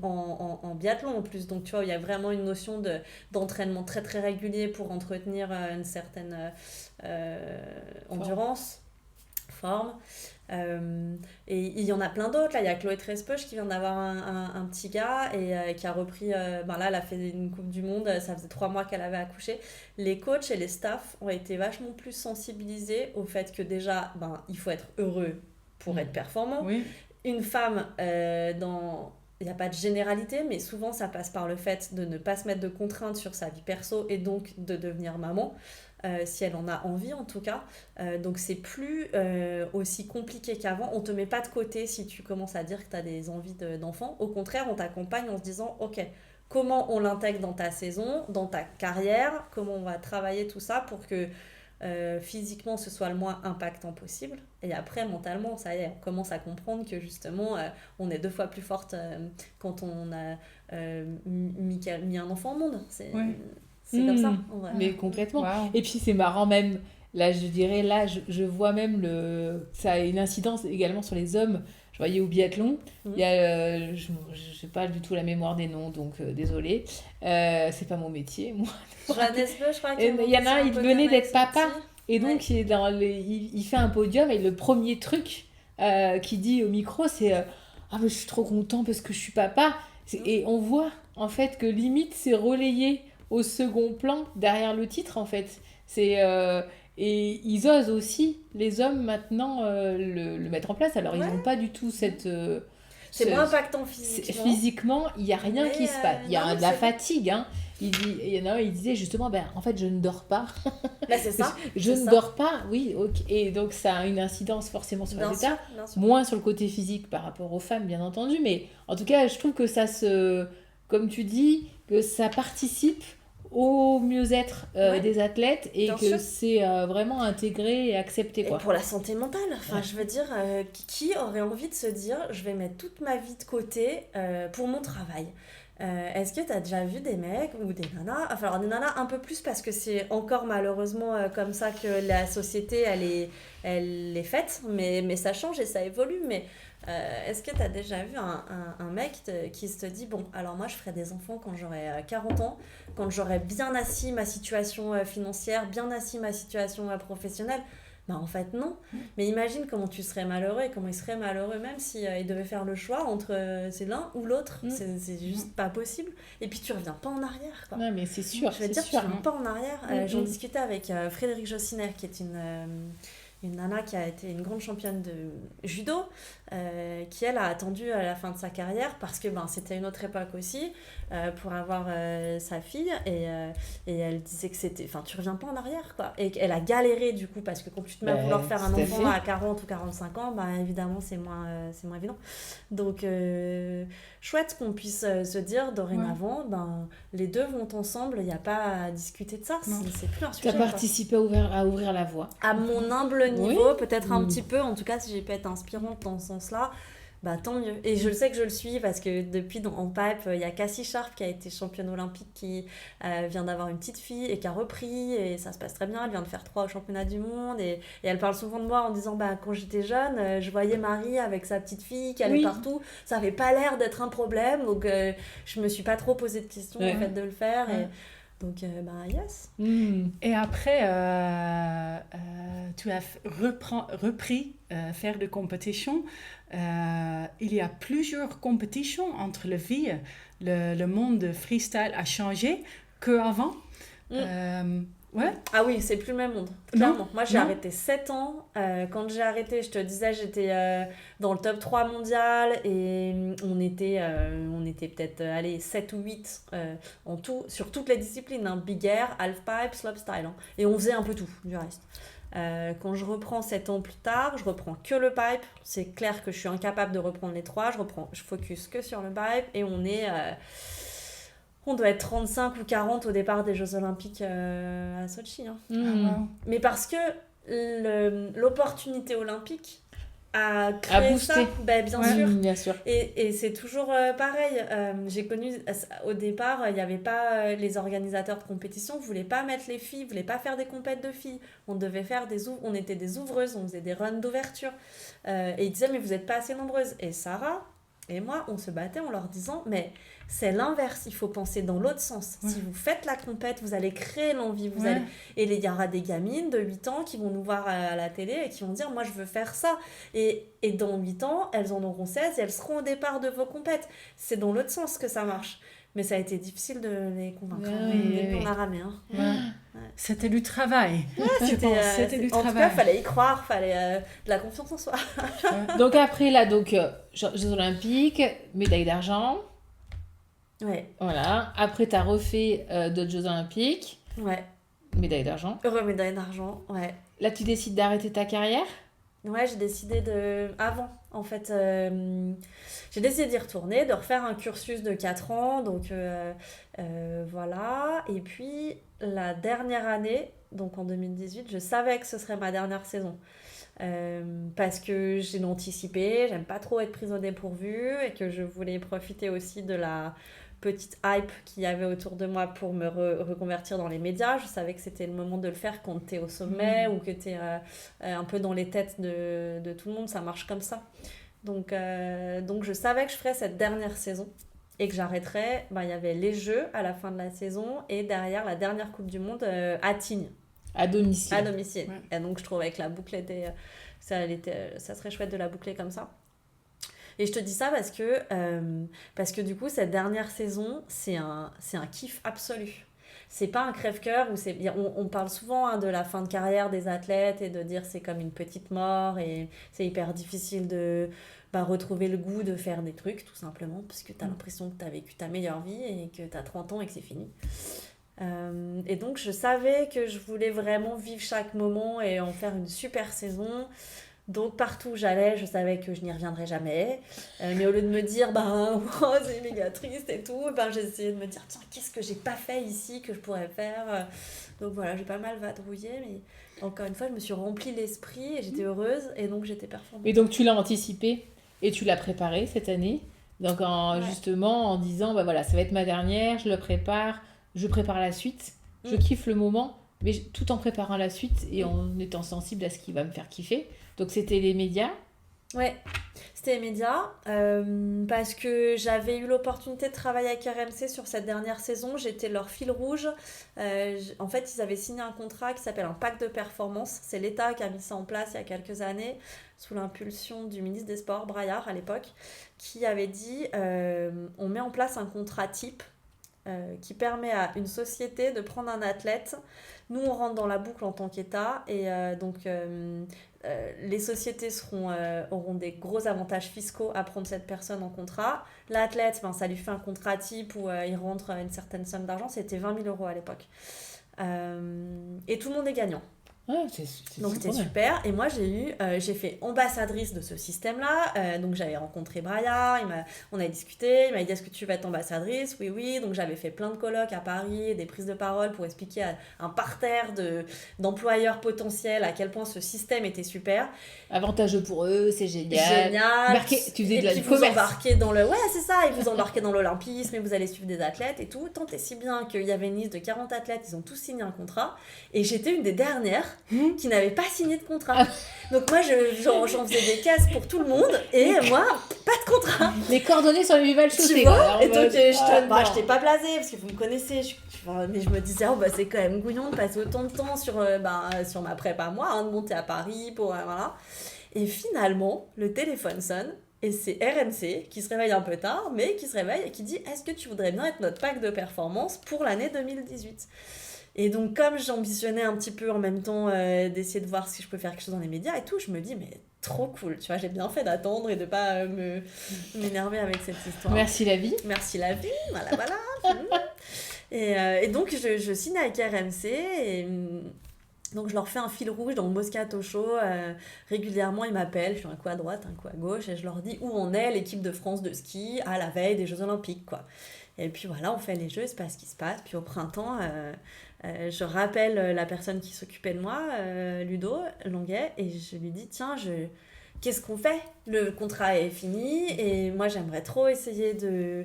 en biathlon en plus. Donc, tu vois, il y a vraiment une notion d'entraînement très, très régulier pour entretenir une certaine endurance, forme. Et il y en a plein d'autres. Là, il y a Chloé Trespeuch qui vient d'avoir un petit gars et qui a repris. Là, elle a fait une Coupe du Monde. Ça faisait 3 mois qu'elle avait accouché. Les coachs et les staffs ont été vachement plus sensibilisés au fait que déjà, il faut être heureux pour être performant. Oui. Une femme, il n'y a pas de généralité, mais souvent ça passe par le fait de ne pas se mettre de contraintes sur sa vie perso et donc de devenir maman. Si elle en a envie en tout cas. Donc c'est plus aussi compliqué qu'avant. On te met pas de côté si tu commences à dire que tu as des envies d'enfant. Au contraire, on t'accompagne en se disant ok, comment on l'intègre dans ta saison, dans ta carrière, comment on va travailler tout ça pour que physiquement ce soit le moins impactant possible. Et après mentalement, ça y est, on commence à comprendre que justement on est 2 fois plus forte quand on a mis un enfant au monde. C'est comme ça, en vrai. Mais complètement. Wow. Et puis c'est marrant même, là je dirais, je vois même ça a une incidence également sur les hommes. Je voyais au biathlon, il y a, je n'ai pas du tout la mémoire des noms, donc désolée. C'est pas mon métier, moi. Johannes Beu, je crois qu'il y en a un, il venait d'être papa, et donc il fait un podium, et le premier truc qu'il dit au micro, c'est ah mais je suis trop content parce que je suis papa. Et on voit en fait que limite c'est relayé au second plan derrière le titre en fait. Et ils osent aussi, les hommes maintenant, le mettre en place. Alors ils n'ont pas du tout cette... c'est moins impactant physiquement. Physiquement, il n'y a rien qui se passe. Il y a de la fatigue. Hein. Il y en a un, il disait justement, en fait, je ne dors pas. Là, c'est ça. Je ne dors pas, oui. Okay. Et donc, ça a une incidence forcément sur les états. Moins sur le côté physique par rapport aux femmes, bien entendu. Mais en tout cas, je trouve que ça comme tu dis, que ça participe au mieux-être des athlètes et bien que sûr. C'est vraiment intégré et accepté. Quoi. Et pour la santé mentale, je veux dire, qui aurait envie de se dire je vais mettre toute ma vie de côté pour mon travail. Est-ce que tu as déjà vu des mecs ou des nanas, alors des nanas un peu plus parce que c'est encore malheureusement comme ça que la société elle est faite, mais ça change et ça évolue, mais est-ce que tu as déjà vu un mec qui se dit bon, alors moi je ferai des enfants quand j'aurai 40 ans, quand j'aurai bien assis ma situation financière, bien assis ma situation professionnelle, En fait, non. Mais imagine comment tu serais malheureux et comment il serait malheureux même si il devait faire le choix entre c'est l'un ou l'autre. C'est juste pas possible. Et puis tu reviens pas en arrière, quoi. Non, mais c'est sûr. Je veux dire, tu reviens pas en arrière. J'en discutais avec Frédéric Jossinet, qui est une nana qui a été une grande championne de judo, qui elle a attendu à la fin de sa carrière parce que c'était une autre époque aussi, pour avoir sa fille, et elle disait que c'était, tu reviens pas en arrière, quoi. Et elle a galéré du coup, parce que quand tu te mets à vouloir faire un enfant à 40 ou 45 ans, évidemment c'est moins évident. Donc chouette qu'on puisse se dire dorénavant, les deux vont ensemble, il n'y a pas à discuter de ça, c'est plus un sujet. Tu as participé à ouvrir la voie. À mon humble niveau, peut-être un petit peu, en tout cas si j'ai pu être inspirante dans ce sens-là, tant mieux. Et je le sais que je le suis parce que depuis en pipe, il y a Cassie Sharp qui a été championne olympique, qui vient d'avoir une petite fille et qui a repris, et ça se passe très bien. Elle vient de faire 3 championnats du monde, et elle parle souvent de moi en disant quand j'étais jeune, je voyais Marie avec sa petite fille qui allait partout, ça avait pas l'air d'être un problème, donc je me suis pas trop posé de questions au fait de le faire. Et donc, yes. Et après, tu as repris faire de compétition. Il y a plusieurs compétitions entre les filles. Le monde de freestyle a changé qu'avant. Ah oui, c'est plus le même monde, clairement. Moi, j'ai arrêté 7 ans. Quand j'ai arrêté, je te disais, j'étais dans le top 3 mondial, et on était peut-être 7 ou 8 en tout, sur toutes les disciplines, Big Air, Halfpipe, Slopestyle. Et on faisait un peu tout, du reste. Quand je reprends 7 ans plus tard, je reprends que le pipe. C'est clair que je suis incapable de reprendre les 3. Je focus que sur le pipe, et on doit être 35 ou 40 au départ des Jeux Olympiques à Sochi. Mais parce que l'opportunité olympique a créé ça. Bien sûr. Et c'est toujours pareil. J'ai connu, au départ, il n'y avait pas les organisateurs de compétition ne voulaient pas mettre les filles, ne voulaient pas faire des compètes de filles. On devait faire on était des ouvreuses, on faisait des runs d'ouverture. Et ils disaient, mais vous n'êtes pas assez nombreuses. Et Sarah et moi, on se battait en leur disant, mais c'est l'inverse, il faut penser dans l'autre sens. Si vous faites la compète, vous allez créer l'envie, et il y aura des gamines de 8 ans qui vont nous voir à la télé et qui vont dire, moi je veux faire ça. Et dans 8 ans, elles en auront 16 et elles seront au départ de vos compètes. C'est dans l'autre sens que ça marche. Mais ça a été difficile de les convaincre. On a ramé. C'était du travail. C'était du travail. En tout cas, il fallait y croire, il fallait de la confiance en soi. Donc après, là, Jeux Olympiques, médaille d'argent. Ouais. Voilà. Après, tu as refait d'autres Jeux Olympiques. Ouais. Médaille d'argent. Heureux médaille d'argent, ouais. Là, tu décides d'arrêter ta carrière ? Ouais, j'ai décidé avant, en fait, j'ai décidé d'y retourner, de refaire un cursus de 4 ans, donc voilà. Et puis, la dernière année, donc en 2018, je savais que ce serait ma dernière saison. Parce que j'ai anticipé, j'aime pas trop être prise au dépourvu, et que je voulais profiter aussi de la petite hype qu'il y avait autour de moi pour me reconvertir dans les médias. Je savais que c'était le moment de le faire quand t'es au sommet ou que t'es un peu dans les têtes de tout le monde, ça marche comme ça. Donc je savais que je ferais cette dernière saison et que j'arrêterais. Il y avait les Jeux à la fin de la saison, et derrière la dernière Coupe du Monde à Tignes. À domicile. Ouais. Et donc je trouvais que la boucle ça serait chouette de la boucler comme ça. Et je te dis ça parce que du coup, cette dernière saison, c'est un kiff absolu. C'est pas un crève-cœur, on parle souvent de la fin de carrière des athlètes et de dire c'est comme une petite mort, et c'est hyper difficile de retrouver le goût de faire des trucs, tout simplement, parce que t'as l'impression que t'as vécu ta meilleure vie et que t'as 30 ans et que c'est fini. Et donc, je savais que je voulais vraiment vivre chaque moment et en faire une super saison. Donc partout où j'allais, je savais que je n'y reviendrais jamais. Mais au lieu de me dire, c'est méga triste et tout, j'essayais de me dire, tiens, qu'est-ce que j'ai pas fait ici que je pourrais faire ? Donc voilà, j'ai pas mal vadrouillé, mais encore une fois, je me suis rempli l'esprit et j'étais heureuse, et donc j'étais performante. Et donc tu l'as anticipé et tu l'as préparé cette année. Donc justement en disant, voilà, ça va être ma dernière, je le prépare, je prépare la suite, je kiffe le moment, mais tout en préparant la suite et en étant sensible à ce qui va me faire kiffer. Donc c'était les médias, Ouais, c'était les médias, parce que j'avais eu l'opportunité de travailler avec RMC sur cette dernière saison. J'étais leur fil rouge. En fait, ils avaient signé un contrat qui s'appelle un pacte de performance. C'est l'État qui a mis ça en place il y a quelques années, sous l'impulsion du ministre des Sports, Braillard, à l'époque, qui avait dit on met en place un contrat type qui permet à une société de prendre un athlète. Nous, on rentre dans la boucle en tant qu'État et les sociétés auront des gros avantages fiscaux à prendre cette personne en contrat. L'athlète, ça lui fait un contrat type où il rentre une certaine somme d'argent. C'était 20 000 euros à l'époque. Et tout le monde est gagnant. Ouais, Donc c'était super. Et moi j'ai fait ambassadrice de ce système-là. Donc j'avais rencontré Braillard, on a discuté, il m'a dit est-ce que tu veux être ambassadrice? Oui. Donc j'avais fait plein de colloques à Paris, des prises de parole pour expliquer à un parterre d'employeurs potentiels à quel point ce système était super. Avantageux pour eux, c'est génial. Génial. Tu faisais de la commerce. Vous embarquez dans le... Ouais, c'est ça. Et vous embarquez dans l'olympisme et vous allez suivre des athlètes et tout. Tant et si bien qu'il y avait une liste de 40 athlètes, ils ont tous signé un contrat. Et j'étais une des dernières qui n'avait pas signé de contrat. Donc moi, j'en faisais des caisses pour tout le monde. Et moi, pas de contrat. Les coordonnées sur les Vival chaussées. Tu vois. Et donc, je t'ai pas blasée parce que vous me connaissez. Mais je me disais, c'est quand même gouillon de passer autant de temps sur ma prépa, moi, de monter à Paris pour... voilà. Et finalement, le téléphone sonne et c'est RMC qui se réveille un peu tard, mais qui se réveille et qui dit « Est-ce que tu voudrais bien être notre pack de performance pour l'année 2018 ?» Et donc, comme j'ambitionnais un petit peu en même temps d'essayer de voir si je peux faire quelque chose dans les médias et tout, je me dis « Mais trop cool, tu vois, j'ai bien fait d'attendre et de pas m'énerver avec cette histoire. » Merci la vie. Merci la vie, voilà. Et donc, je signe avec RMC et... Donc je leur fais un fil rouge dans le Moscato Show, régulièrement ils m'appellent, je suis un coup à droite, un coup à gauche, et je leur dis où on est l'équipe de France de ski à la veille des Jeux Olympiques, quoi. Et puis voilà, on fait les Jeux, il se passe ce qui se passe, puis au printemps, je rappelle la personne qui s'occupait de moi, Ludo Longuet, et je lui dis, tiens, qu'est-ce qu'on fait? Le contrat est fini et moi j'aimerais trop essayer de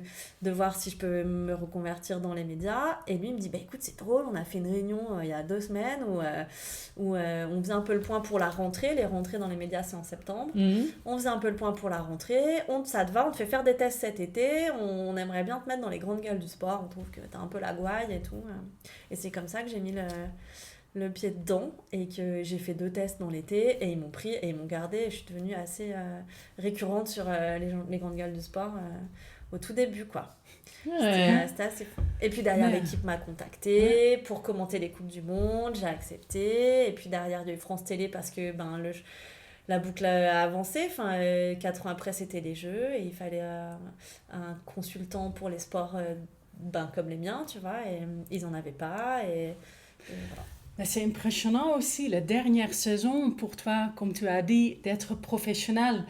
voir si je peux me reconvertir dans les médias. Et lui il me dit écoute, c'est drôle, on a fait une réunion il y a 2 semaines où on faisait un peu le point pour la rentrée. Les rentrées dans les médias c'est en septembre. On faisait un peu le point pour la rentrée. Ça te va, on te fait faire des tests cet été, on aimerait bien te mettre dans les grandes gueules du sport, on trouve que t'as un peu la gouaille et tout. Et c'est comme ça que j'ai mis le pied dedans et que j'ai fait 2 tests dans l'été et ils m'ont pris et ils m'ont gardé et je suis devenue assez récurrente sur les grandes gueules du sport au tout début, quoi. C'était assez fou. Et puis derrière l'équipe m'a contactée pour commenter les Coupes du Monde, j'ai accepté. Et puis derrière il y a eu France Télé parce que la boucle a avancé, 4 ans après c'était les Jeux et il fallait un consultant pour les sports comme les miens, tu vois, et ils en avaient pas et voilà. Mais c'est impressionnant aussi, la dernière saison pour toi, comme tu as dit, d'être professionnel.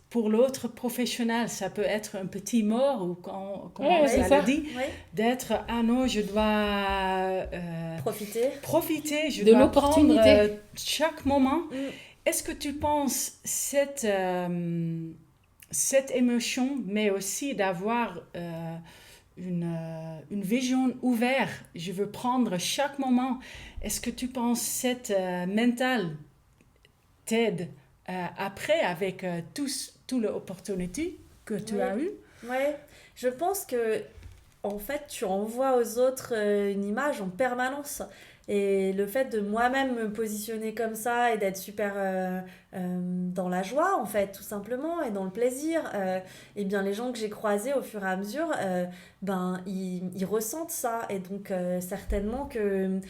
Pour l'autre professionnel, ça peut être un petit mort, ou comme on l'a dit, d'être « Ah non, je dois profiter, je dois prendre chaque moment. » Est-ce que tu penses cette émotion, mais aussi d'avoir... une vision ouverte, je veux prendre chaque moment. Est-ce que tu penses cette mentale t'aide après avec toutes les opportunités que tu as eues? Oui, je pense que en fait tu envoies aux autres une image en permanence. Et le fait de moi-même me positionner comme ça et d'être super dans la joie, en fait, tout simplement, et dans le plaisir, et bien les gens que j'ai croisés au fur et à mesure, ils ressentent ça. Et donc, certainement que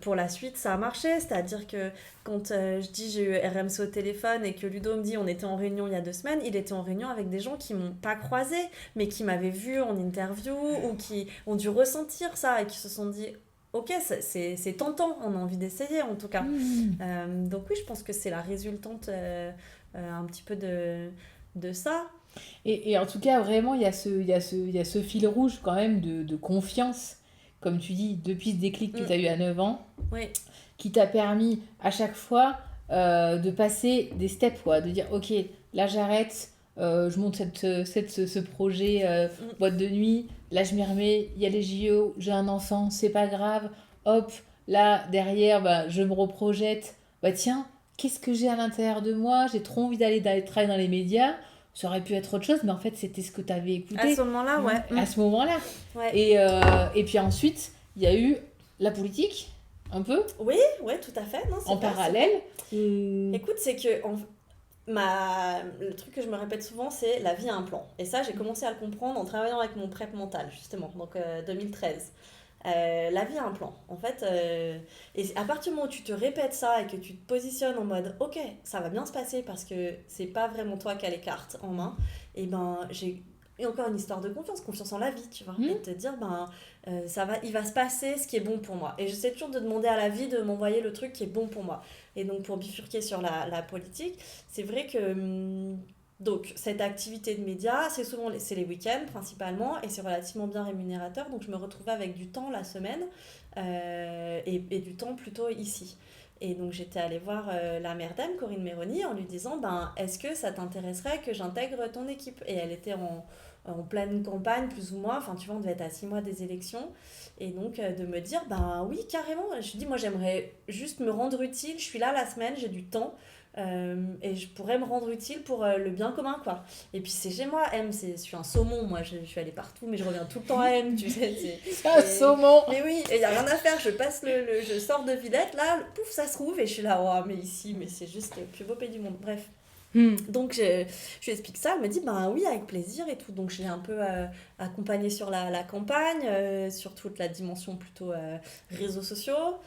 pour la suite, ça a marché. C'est-à-dire que quand je dis j'ai eu RMC au téléphone et que Ludo me dit on était en réunion il y a 2 semaines, il était en réunion avec des gens qui ne m'ont pas croisé, mais qui m'avaient vu en interview ou qui ont dû ressentir ça et qui se sont dit... Ok, c'est tentant, on a envie d'essayer en tout cas. Donc oui, je pense que c'est la résultante un petit peu de ça. Et en tout cas, vraiment, il y a ce fil rouge quand même de confiance, comme tu dis, depuis ce déclic que tu as eu à 9 ans, qui t'a permis à chaque fois de passer des steps, quoi, de dire ok, là j'arrête, je monte ce projet boîte de nuit, là je m'y remets, il y a les JO, j'ai un enfant, c'est pas grave, hop, là derrière je me reprojette, tiens, qu'est-ce que j'ai à l'intérieur de moi, j'ai trop envie d'aller travailler dans les médias. Ça aurait pu être autre chose, mais en fait, c'était ce que tu avais écouté. À ce moment-là, ouais. À ce moment-là. Ouais. Et puis ensuite, il y a eu la politique, un peu. Oui, tout à fait. Non, en parallèle. Écoute, c'est que le truc que je me répète souvent, c'est la vie a un plan. Et ça, j'ai commencé à le comprendre en travaillant avec mon prep mental, justement, donc 2013. La vie a un plan. En fait, et à partir du moment où tu te répètes ça et que tu te positionnes en mode ok, ça va bien se passer parce que c'est pas vraiment toi qui as les cartes en main, et ben j'ai encore une histoire de confiance en la vie, tu vois, et de te dire il va se passer ce qui est bon pour moi. Et j'essaie toujours de demander à la vie de m'envoyer le truc qui est bon pour moi. Et donc pour bifurquer sur la politique, c'est vrai que donc, cette activité de médias, c'est les week-ends principalement, et c'est relativement bien rémunérateur, donc je me retrouvais avec du temps la semaine, et du temps plutôt ici. Et donc j'étais allée voir la mère d'Anne, Corinne Méroni, en lui disant est-ce que ça t'intéresserait que j'intègre ton équipe ? Et elle était en pleine campagne, plus ou moins, enfin tu vois, on devait être à 6 mois des élections, et donc de me dire oui, carrément. Je lui dis, moi j'aimerais juste me rendre utile, je suis là la semaine, j'ai du temps. Et je pourrais me rendre utile pour le bien commun, quoi. Et puis c'est chez moi, je suis un saumon, moi je suis allée partout, mais je reviens tout le temps à M, tu sais. C'est un saumon. Mais oui, il n'y a rien à faire, je sors de Villette, là, pouf, ça se rouvre, et je suis là, oh, mais ici, mais c'est juste le plus beau pays du monde, bref. Donc je lui explique ça, elle me dit oui, avec plaisir et tout. Donc je l'ai un peu accompagnée sur la campagne, sur toute la dimension plutôt réseaux sociaux.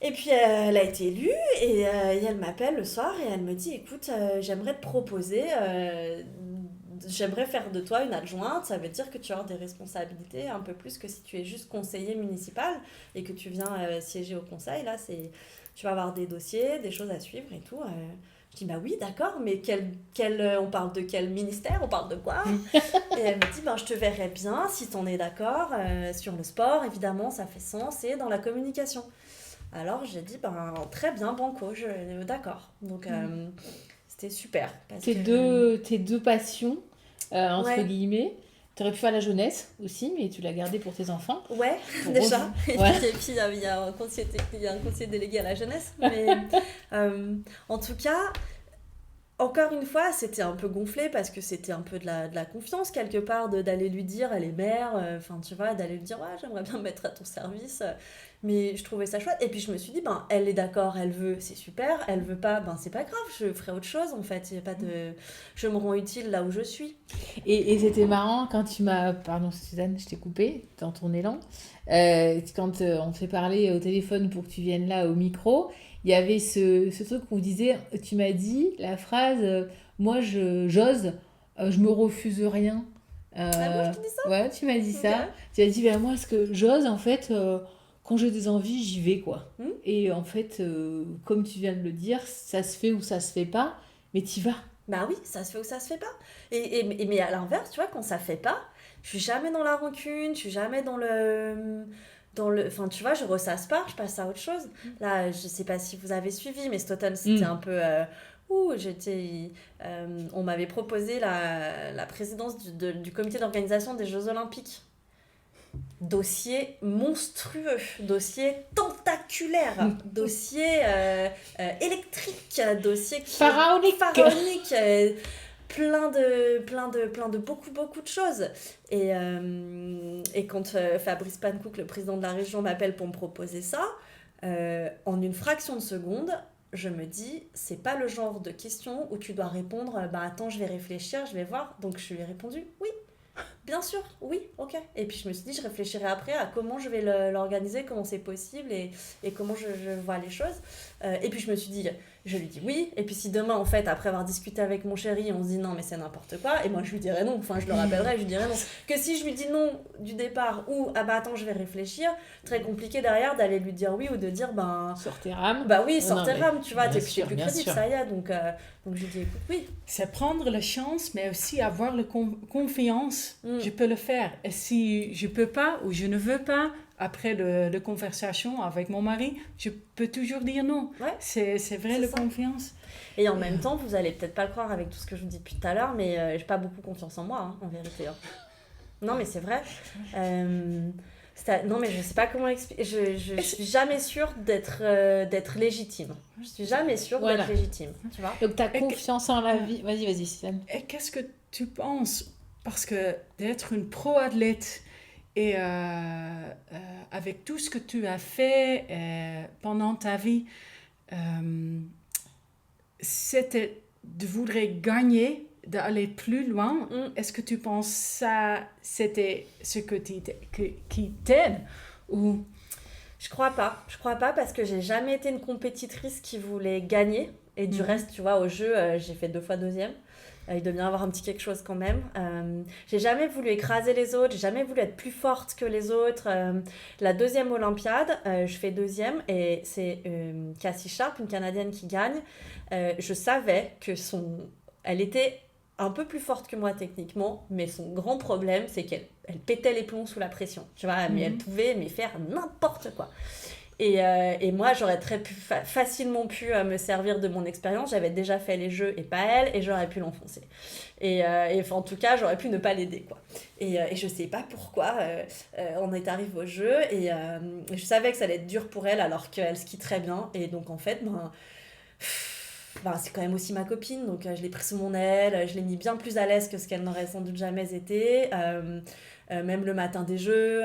Et puis elle a été élue, et elle m'appelle le soir et elle me dit écoute, j'aimerais te proposer, j'aimerais faire de toi une adjointe. Ça veut dire que tu as des responsabilités un peu plus que si tu es juste conseiller municipal et que tu viens siéger au conseil. Là, tu vas avoir des dossiers, des choses à suivre et tout. Je dis oui, d'accord, mais on parle de quel ministère, on parle de quoi? Et elle me dit je te verrais bien si t'en es d'accord, sur le sport évidemment, ça fait sens, et dans la communication. Alors j'ai dit très bien, banco, d'accord. Donc c'était super. Tes deux passions, entre guillemets. Tu aurais pu faire la jeunesse aussi, mais tu l'as gardée pour tes enfants. Ouais, déjà. Et puis il y a un conseiller délégué à la jeunesse. Mais en tout cas, encore une fois, c'était un peu gonflé parce que c'était un peu de la confiance quelque part, d'aller lui dire, elle est mère, tu vois, d'aller lui dire j'aimerais bien me mettre à ton service. Mais je trouvais ça chouette. Et puis je me suis dit, elle est d'accord, elle veut, c'est super. Elle veut pas, c'est pas grave, je ferai autre chose en fait. Il y a pas je me rends utile là où je suis. Et c'était marrant quand tu m'as... Pardon Suzanne, je t'ai coupée dans ton élan. Quand on te fait parler au téléphone pour que tu viennes là au micro, il y avait ce truc où tu m'as dit la phrase moi j'ose, je me refuse rien. Moi je te dis ça ? Ouais, tu m'as dit ça. Tu as dit moi ce que j'ose en fait... quand j'ai des envies, j'y vais, quoi. Et en fait, comme tu viens de le dire, ça se fait ou ça se fait pas, mais t'y vas. Oui, ça se fait ou ça se fait pas. Mais à l'inverse, tu vois, quand ça fait pas, je suis jamais dans la rancune, je suis jamais dans le... Enfin, tu vois, je ressasse pas, je passe à autre chose. Là, je sais pas si vous avez suivi, mais cet automne, c'était un peu... on m'avait proposé la présidence du comité d'organisation des Jeux Olympiques. Dossier monstrueux, dossier tentaculaire, dossier électrique, dossier pharaonique, plein de beaucoup de choses. Et quand Fabrice Pankouk, le président de la région, m'appelle pour me proposer ça, en une fraction de seconde, je me dis, c'est pas le genre de question où tu dois répondre, attends, je vais réfléchir, je vais voir. Donc je lui ai répondu, oui. Bien sûr, oui, ok. Et puis je me suis dit, je réfléchirai après à comment je vais l'organiser, comment c'est possible et comment je vois les choses. Et puis je me suis dit, je lui dis oui. Et puis si demain, en fait, après avoir discuté avec mon chéri, on se dit non, mais c'est n'importe quoi, et moi je lui dirais non, enfin je le rappellerai, je lui dirais non. Que si je lui dis non du départ ou attends, je vais réfléchir, très compliqué derrière d'aller lui dire oui ou de dire sors tes rames. Oui, sors tes rames, tu vois, t'es plus crédible, ça y est. Donc je lui dis écoute, oui. C'est prendre la chance, mais aussi avoir la confiance. Je peux le faire. Et si je peux pas ou je ne veux pas, après la conversation avec mon mari, je peux toujours dire non. Ouais, c'est vrai, la confiance. Et en même temps, vous allez peut-être pas le croire avec tout ce que je vous dis depuis tout à l'heure, mais j'ai pas beaucoup confiance en moi, en vérité. Non, mais c'est vrai. Non, mais je sais pas comment expliquer. Je suis jamais sûre d'être légitime. Je suis jamais sûre d'être légitime, tu vois. Donc, ta confiance en la vie... Vas-y, Sylvain. Et qu'est-ce que tu penses? Parce que d'être une pro-athlète et avec tout ce que tu as fait pendant ta vie, c'était de vouloir gagner, d'aller plus loin. Est-ce que tu penses ça, c'était ce qui t'aide ou... Je crois pas parce que j'ai jamais été une compétitrice qui voulait gagner. Et du reste, tu vois, au jeu, j'ai fait 2 fois deuxième. Il doit bien avoir un petit quelque chose quand même. J'ai jamais voulu écraser les autres, j'ai jamais voulu être plus forte que les autres. La deuxième Olympiade, je fais deuxième et c'est Cassie Sharp, une Canadienne qui gagne. Je savais que elle était un peu plus forte que moi techniquement, mais son grand problème, c'est qu'elle pétait les plombs sous la pression. Tu vois, mais elle pouvait faire n'importe quoi. Et moi, j'aurais facilement pu me servir de mon expérience. J'avais déjà fait les jeux et pas elle, et j'aurais pu l'enfoncer. Et en tout cas, j'aurais pu ne pas l'aider, quoi. Et je sais pas pourquoi on est arrivé au jeu, et je savais que ça allait être dur pour elle, alors qu'elle skie très bien. Et donc, en fait, c'est quand même aussi ma copine, donc je l'ai pris sous mon aile, je l'ai mis bien plus à l'aise que ce qu'elle n'aurait sans doute jamais été. Même le matin des jeux,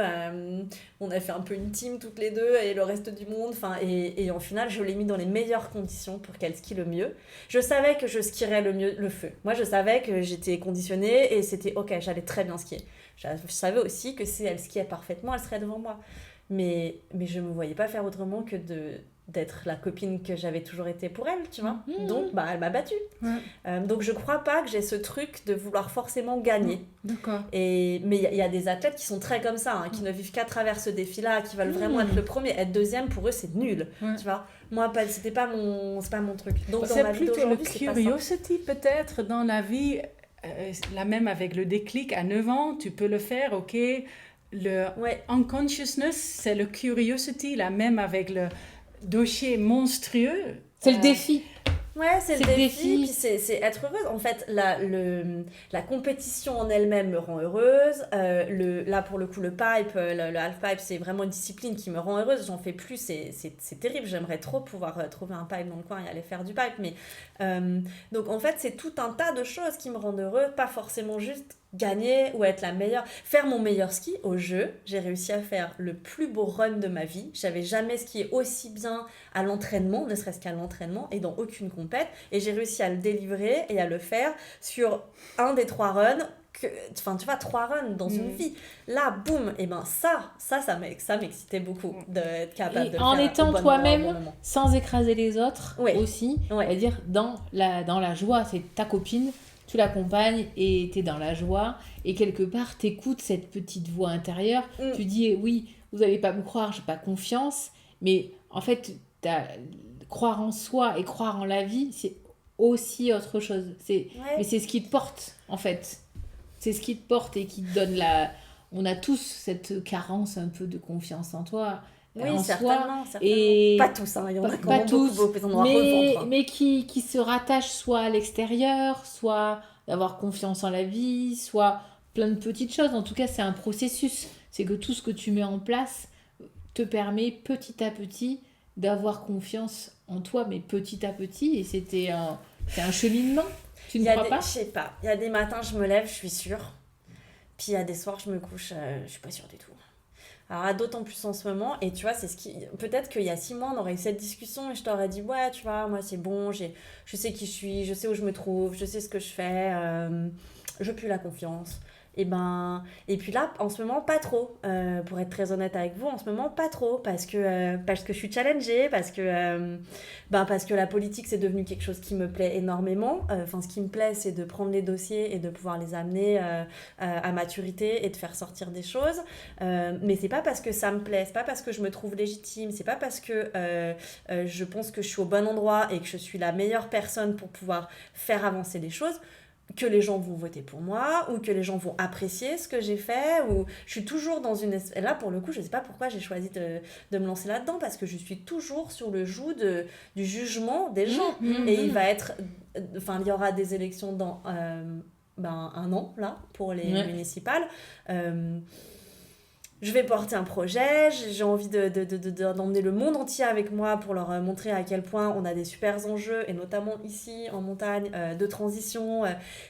on a fait un peu une team toutes les deux et le reste du monde, et en final je l'ai mis dans les meilleures conditions pour qu'elle skie le mieux. Je savais que je skierais le mieux le feu, moi je savais que j'étais conditionnée et c'était ok, j'allais très bien skier. Je savais aussi que si elle skiait parfaitement, elle serait devant moi, mais je me voyais pas faire autrement que d'être la copine que j'avais toujours été pour elle, tu vois. Donc, elle m'a battue. Donc, je crois pas que j'ai ce truc de vouloir forcément gagner. D'accord. Mais il y a des athlètes qui sont très comme ça, qui ne vivent qu'à travers ce défi-là, qui veulent vraiment être le premier. Être deuxième, pour eux, c'est nul, tu vois. Moi, c'est pas mon truc. Donc, c'est plutôt le curiosity, peut-être, dans la vie. Là même, avec le déclic à 9 ans, tu peux le faire, ok. Le unconsciousness, c'est le curiosity, là même avec le dossier monstrueux. C'est le défi. Ouais, c'est le défi, puis c'est être heureuse. En fait, la compétition en elle-même me rend heureuse. Là, pour le coup, le pipe, le half-pipe, c'est vraiment une discipline qui me rend heureuse. J'en fais plus, c'est terrible. J'aimerais trop pouvoir trouver un pipe dans le coin et aller faire du pipe. Mais, donc, en fait, c'est tout un tas de choses qui me rendent heureuse, pas forcément juste gagner ou être la meilleure. Faire mon meilleur ski au jeu, j'ai réussi à faire le plus beau run de ma vie. J'avais jamais skié aussi bien à l'entraînement, ne serait-ce qu'à l'entraînement, et dans aucune compète. Et j'ai réussi à le délivrer et à le faire sur un des 3 runs. Tu vois, 3 runs dans une vie. Là, boum, et ça m'excitait beaucoup d'être capable de le faire en étant toi-même, bon sans écraser les autres aussi, c'est-à-dire dans la joie, c'est ta copine, tu l'accompagnes et t'es dans la joie, et quelque part t'écoutes cette petite voix intérieure, tu dis oui, vous allez pas me croire, j'ai pas confiance, mais en fait croire en soi et croire en la vie, c'est aussi autre chose, mais c'est ce qui te porte en fait, c'est ce qui te porte et qui te donne on a tous cette carence un peu de confiance en toi. Oui, certainement. Et pas tous, il y en a quand même beaucoup, mais qui se rattachent soit à l'extérieur, soit d'avoir confiance en la vie, soit plein de petites choses. En tout cas, c'est un processus. C'est que tout ce que tu mets en place te permet petit à petit d'avoir confiance en toi, mais petit à petit. Et c'est un cheminement. Tu ne crois pas ? Je sais pas. Il y a des matins, je me lève, je suis sûre. Puis il y a des soirs, je me couche, je suis pas sûre du tout. Alors, d'autant plus en ce moment, et tu vois, peut-être qu'il y a 6 mois, on aurait eu cette discussion et je t'aurais dit, ouais, tu vois, moi c'est bon, je sais qui je suis, je sais où je me trouve, je sais ce que je fais, je plus la confiance. Et puis là, en ce moment, pas trop. Pour être très honnête avec vous, en ce moment, pas trop. Parce que je suis challengée, parce que la politique, c'est devenu quelque chose qui me plaît énormément. Ce qui me plaît, c'est de prendre les dossiers et de pouvoir les amener à maturité et de faire sortir des choses. Mais c'est pas parce que ça me plaît, c'est pas parce que je me trouve légitime, c'est pas parce que je pense que je suis au bon endroit et que je suis la meilleure personne pour pouvoir faire avancer les choses que les gens vont voter pour moi ou que les gens vont apprécier ce que j'ai fait, ou je suis toujours dans une... Et là, pour le coup, je sais pas pourquoi j'ai choisi de me lancer là-dedans, parce que je suis toujours sur le joug du jugement des gens. Et il y aura des élections dans 1 an, là, pour les municipales. je vais porter un projet, j'ai envie d'emmener le monde entier avec moi pour leur montrer à quel point on a des super enjeux, et notamment ici, en montagne, de transition.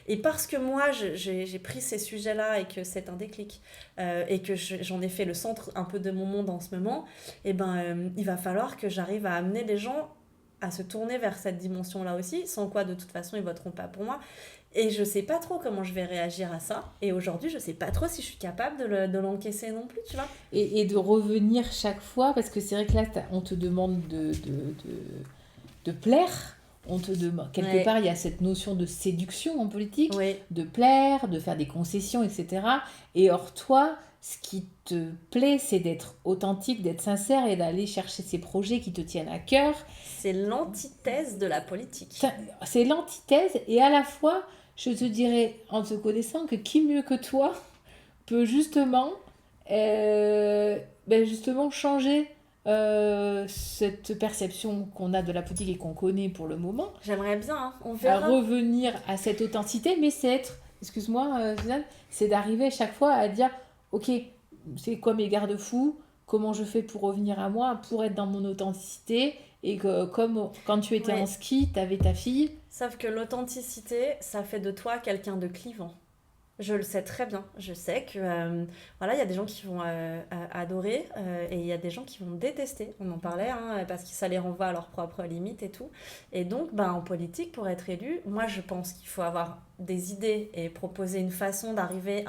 Et parce que moi, j'ai pris ces sujets-là et que c'est un déclic, et que j'en ai fait le centre un peu de mon monde en ce moment, et il va falloir que j'arrive à amener les gens à se tourner vers cette dimension-là aussi, sans quoi, de toute façon, ils voteront pas pour moi. Et je sais pas trop comment je vais réagir à ça. Et aujourd'hui, je sais pas trop si je suis capable de l'encaisser non plus, tu vois. Et de revenir chaque fois, parce que c'est vrai que là, on te demande de plaire. On te demande, quelque part, il y a cette notion de séduction en politique, de plaire, de faire des concessions, etc. Et or, toi, ce qui te plaît, c'est d'être authentique, d'être sincère et d'aller chercher ces projets qui te tiennent à cœur. C'est l'antithèse de la politique. C'est l'antithèse, et à la fois, je te dirais, en te connaissant, que qui mieux que toi peut justement changer cette perception qu'on a de la politique et qu'on connaît pour le moment. J'aimerais bien, hein, on verra. À revenir à cette authenticité, mais c'est être, excuse-moi Suzanne, c'est d'arriver chaque fois à dire, ok, c'est quoi mes garde-fous, comment je fais pour revenir à moi, pour être dans mon authenticité, et que comme quand tu étais en ski, t'avais ta fille. Sauf que l'authenticité, ça fait de toi quelqu'un de clivant. Je le sais très bien. Je sais que il y a des gens qui vont adorer et il y a des gens qui vont détester. On en parlait, parce que ça les renvoie à leurs propres limites et tout. Et donc, en politique, pour être élu, moi, je pense qu'il faut avoir des idées et proposer une façon d'arriver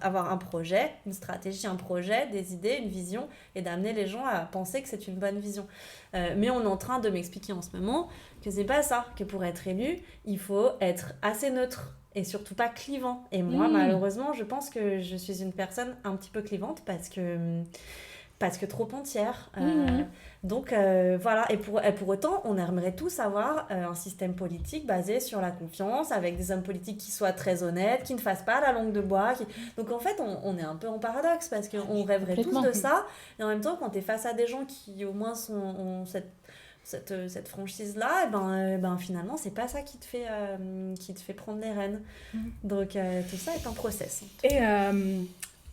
avoir un projet, une stratégie, un projet, des idées, une vision, et d'amener les gens à penser que c'est une bonne vision. Mais on est en train de m'expliquer en ce moment que c'est pas ça, que pour être élu, il faut être assez neutre et surtout pas clivant. Et moi, malheureusement, je pense que je suis une personne un petit peu clivante parce que trop entière. Donc, voilà. Et pour autant, on aimerait tous avoir un système politique basé sur la confiance, avec des hommes politiques qui soient très honnêtes, qui ne fassent pas la langue de bois. Donc, en fait, on est un peu en paradoxe parce qu'on rêverait tous de ça. Et en même temps, quand tu es face à des gens qui, au moins, ont cette franchise-là, finalement, c'est pas ça qui te fait prendre les rênes. Donc, tout ça est un process. Et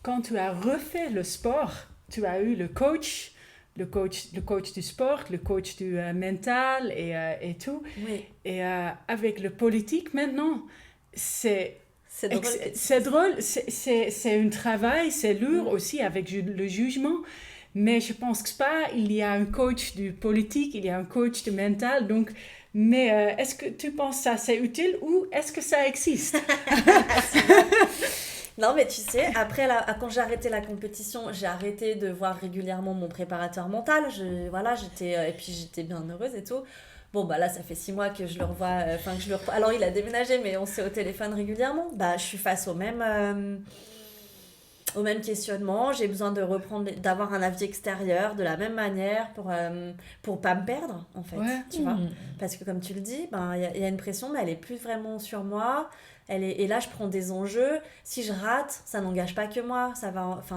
quand tu as refait le sport, tu as eu le coach du sport, le coach du mental et tout. Oui. Et avec le politique maintenant, c'est drôle. C'est un travail, c'est lourd aussi avec le jugement. Mais je pense que pas, il y a un coach du politique, il y a un coach du mental. Donc, mais est-ce que tu penses ça c'est utile ou est-ce que ça existe? Non, mais tu sais, après, quand j'ai arrêté la compétition, j'ai arrêté de voir régulièrement mon préparateur mental. Et puis j'étais bien heureuse et tout. Bon, là, ça fait 6 mois que je le revois. Alors, il a déménagé, mais on s'est au téléphone régulièrement. Je suis face au même questionnement. J'ai besoin d'avoir un avis extérieur de la même manière pour pas me perdre, en fait. Tu vois? Parce que, comme tu le dis, y a une pression, mais elle est plus vraiment sur moi. Et là, je prends des enjeux. Si je rate, ça n'engage pas que moi.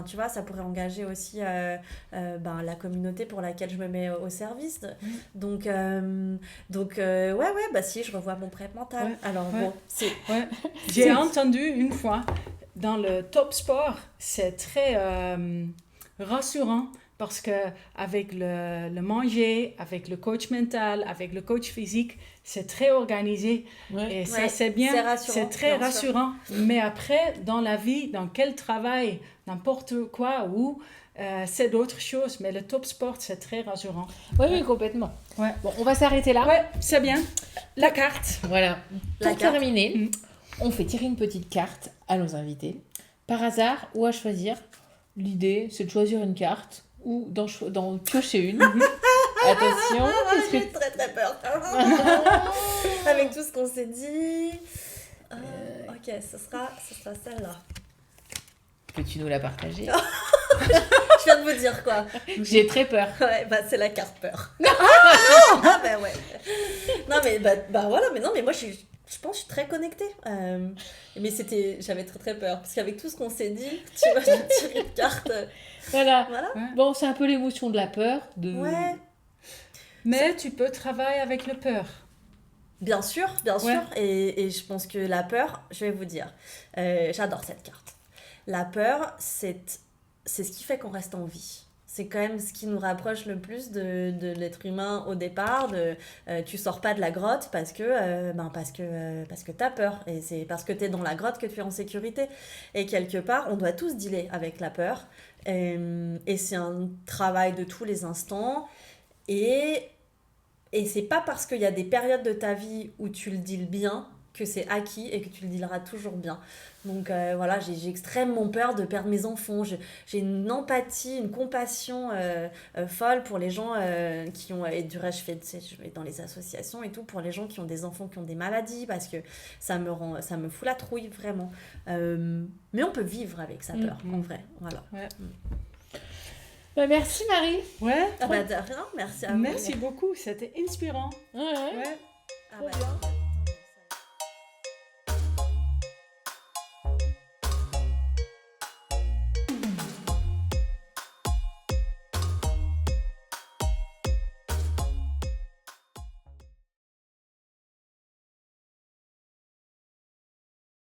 Tu vois, ça pourrait engager aussi la communauté pour laquelle je me mets au service. Donc, si, je revois mon prep mental. Alors, bon, c'est... Ouais. J'ai entendu une fois, dans le top sport, c'est très rassurant parce que avec le manger, avec le coach mental, avec le coach physique, c'est très organisé. Et ça, c'est bien. C'est très rassurant. Mais après, dans la vie, dans quel travail, n'importe quoi, c'est d'autres choses. Mais le top sport, c'est très rassurant. Oui, complètement. Ouais. Bon, on va s'arrêter là. Ouais, c'est bien. La carte. Voilà. Pour terminer, on fait tirer une petite carte à nos invités. Par hasard ou à choisir. L'idée, c'est de choisir une carte ou d'en piocher une. Attention. J'ai très très peur. Avec tout ce qu'on s'est dit. Ok, ce sera celle-là. Peux-tu nous la partager? Je viens de vous dire quoi. J'ai très peur. Ouais, c'est la carte peur. Ouais. Non mais voilà, mais non mais moi je pense que je suis très connectée. Mais j'avais très très peur parce qu'avec tout ce qu'on s'est dit, tu vois, j'ai tiré une carte. Voilà. Ouais. Bon, c'est un peu l'émotion de la peur. Ouais. Mais tu peux travailler avec la peur. Bien sûr. Et je pense que la peur, je vais vous dire, j'adore cette carte. La peur, c'est c'est ce qui fait qu'on reste en vie. C'est quand même ce qui nous rapproche le plus de l'être humain au départ. Tu sors pas de la grotte parce que t'as peur. Et c'est parce que t'es dans la grotte que tu es en sécurité. Et quelque part, on doit tous dealer avec la peur. Et c'est un travail de tous les instants. Et c'est pas parce qu'il y a des périodes de ta vie où tu le deals bien que c'est acquis et que tu le dealeras toujours bien. Donc voilà, j'ai extrêmement peur de perdre mes enfants. J'ai une empathie, une compassion folle pour les gens qui ont... Et du reste, je vais dans les associations et tout, pour les gens qui ont des enfants qui ont des maladies, parce que ça me fout la trouille, vraiment. Mais on peut vivre avec sa peur, en vrai. Voilà. Ouais. Bah, merci Marie. Ouais. De rien, merci à vous. Merci beaucoup, c'était inspirant. Ouais. Ah bah,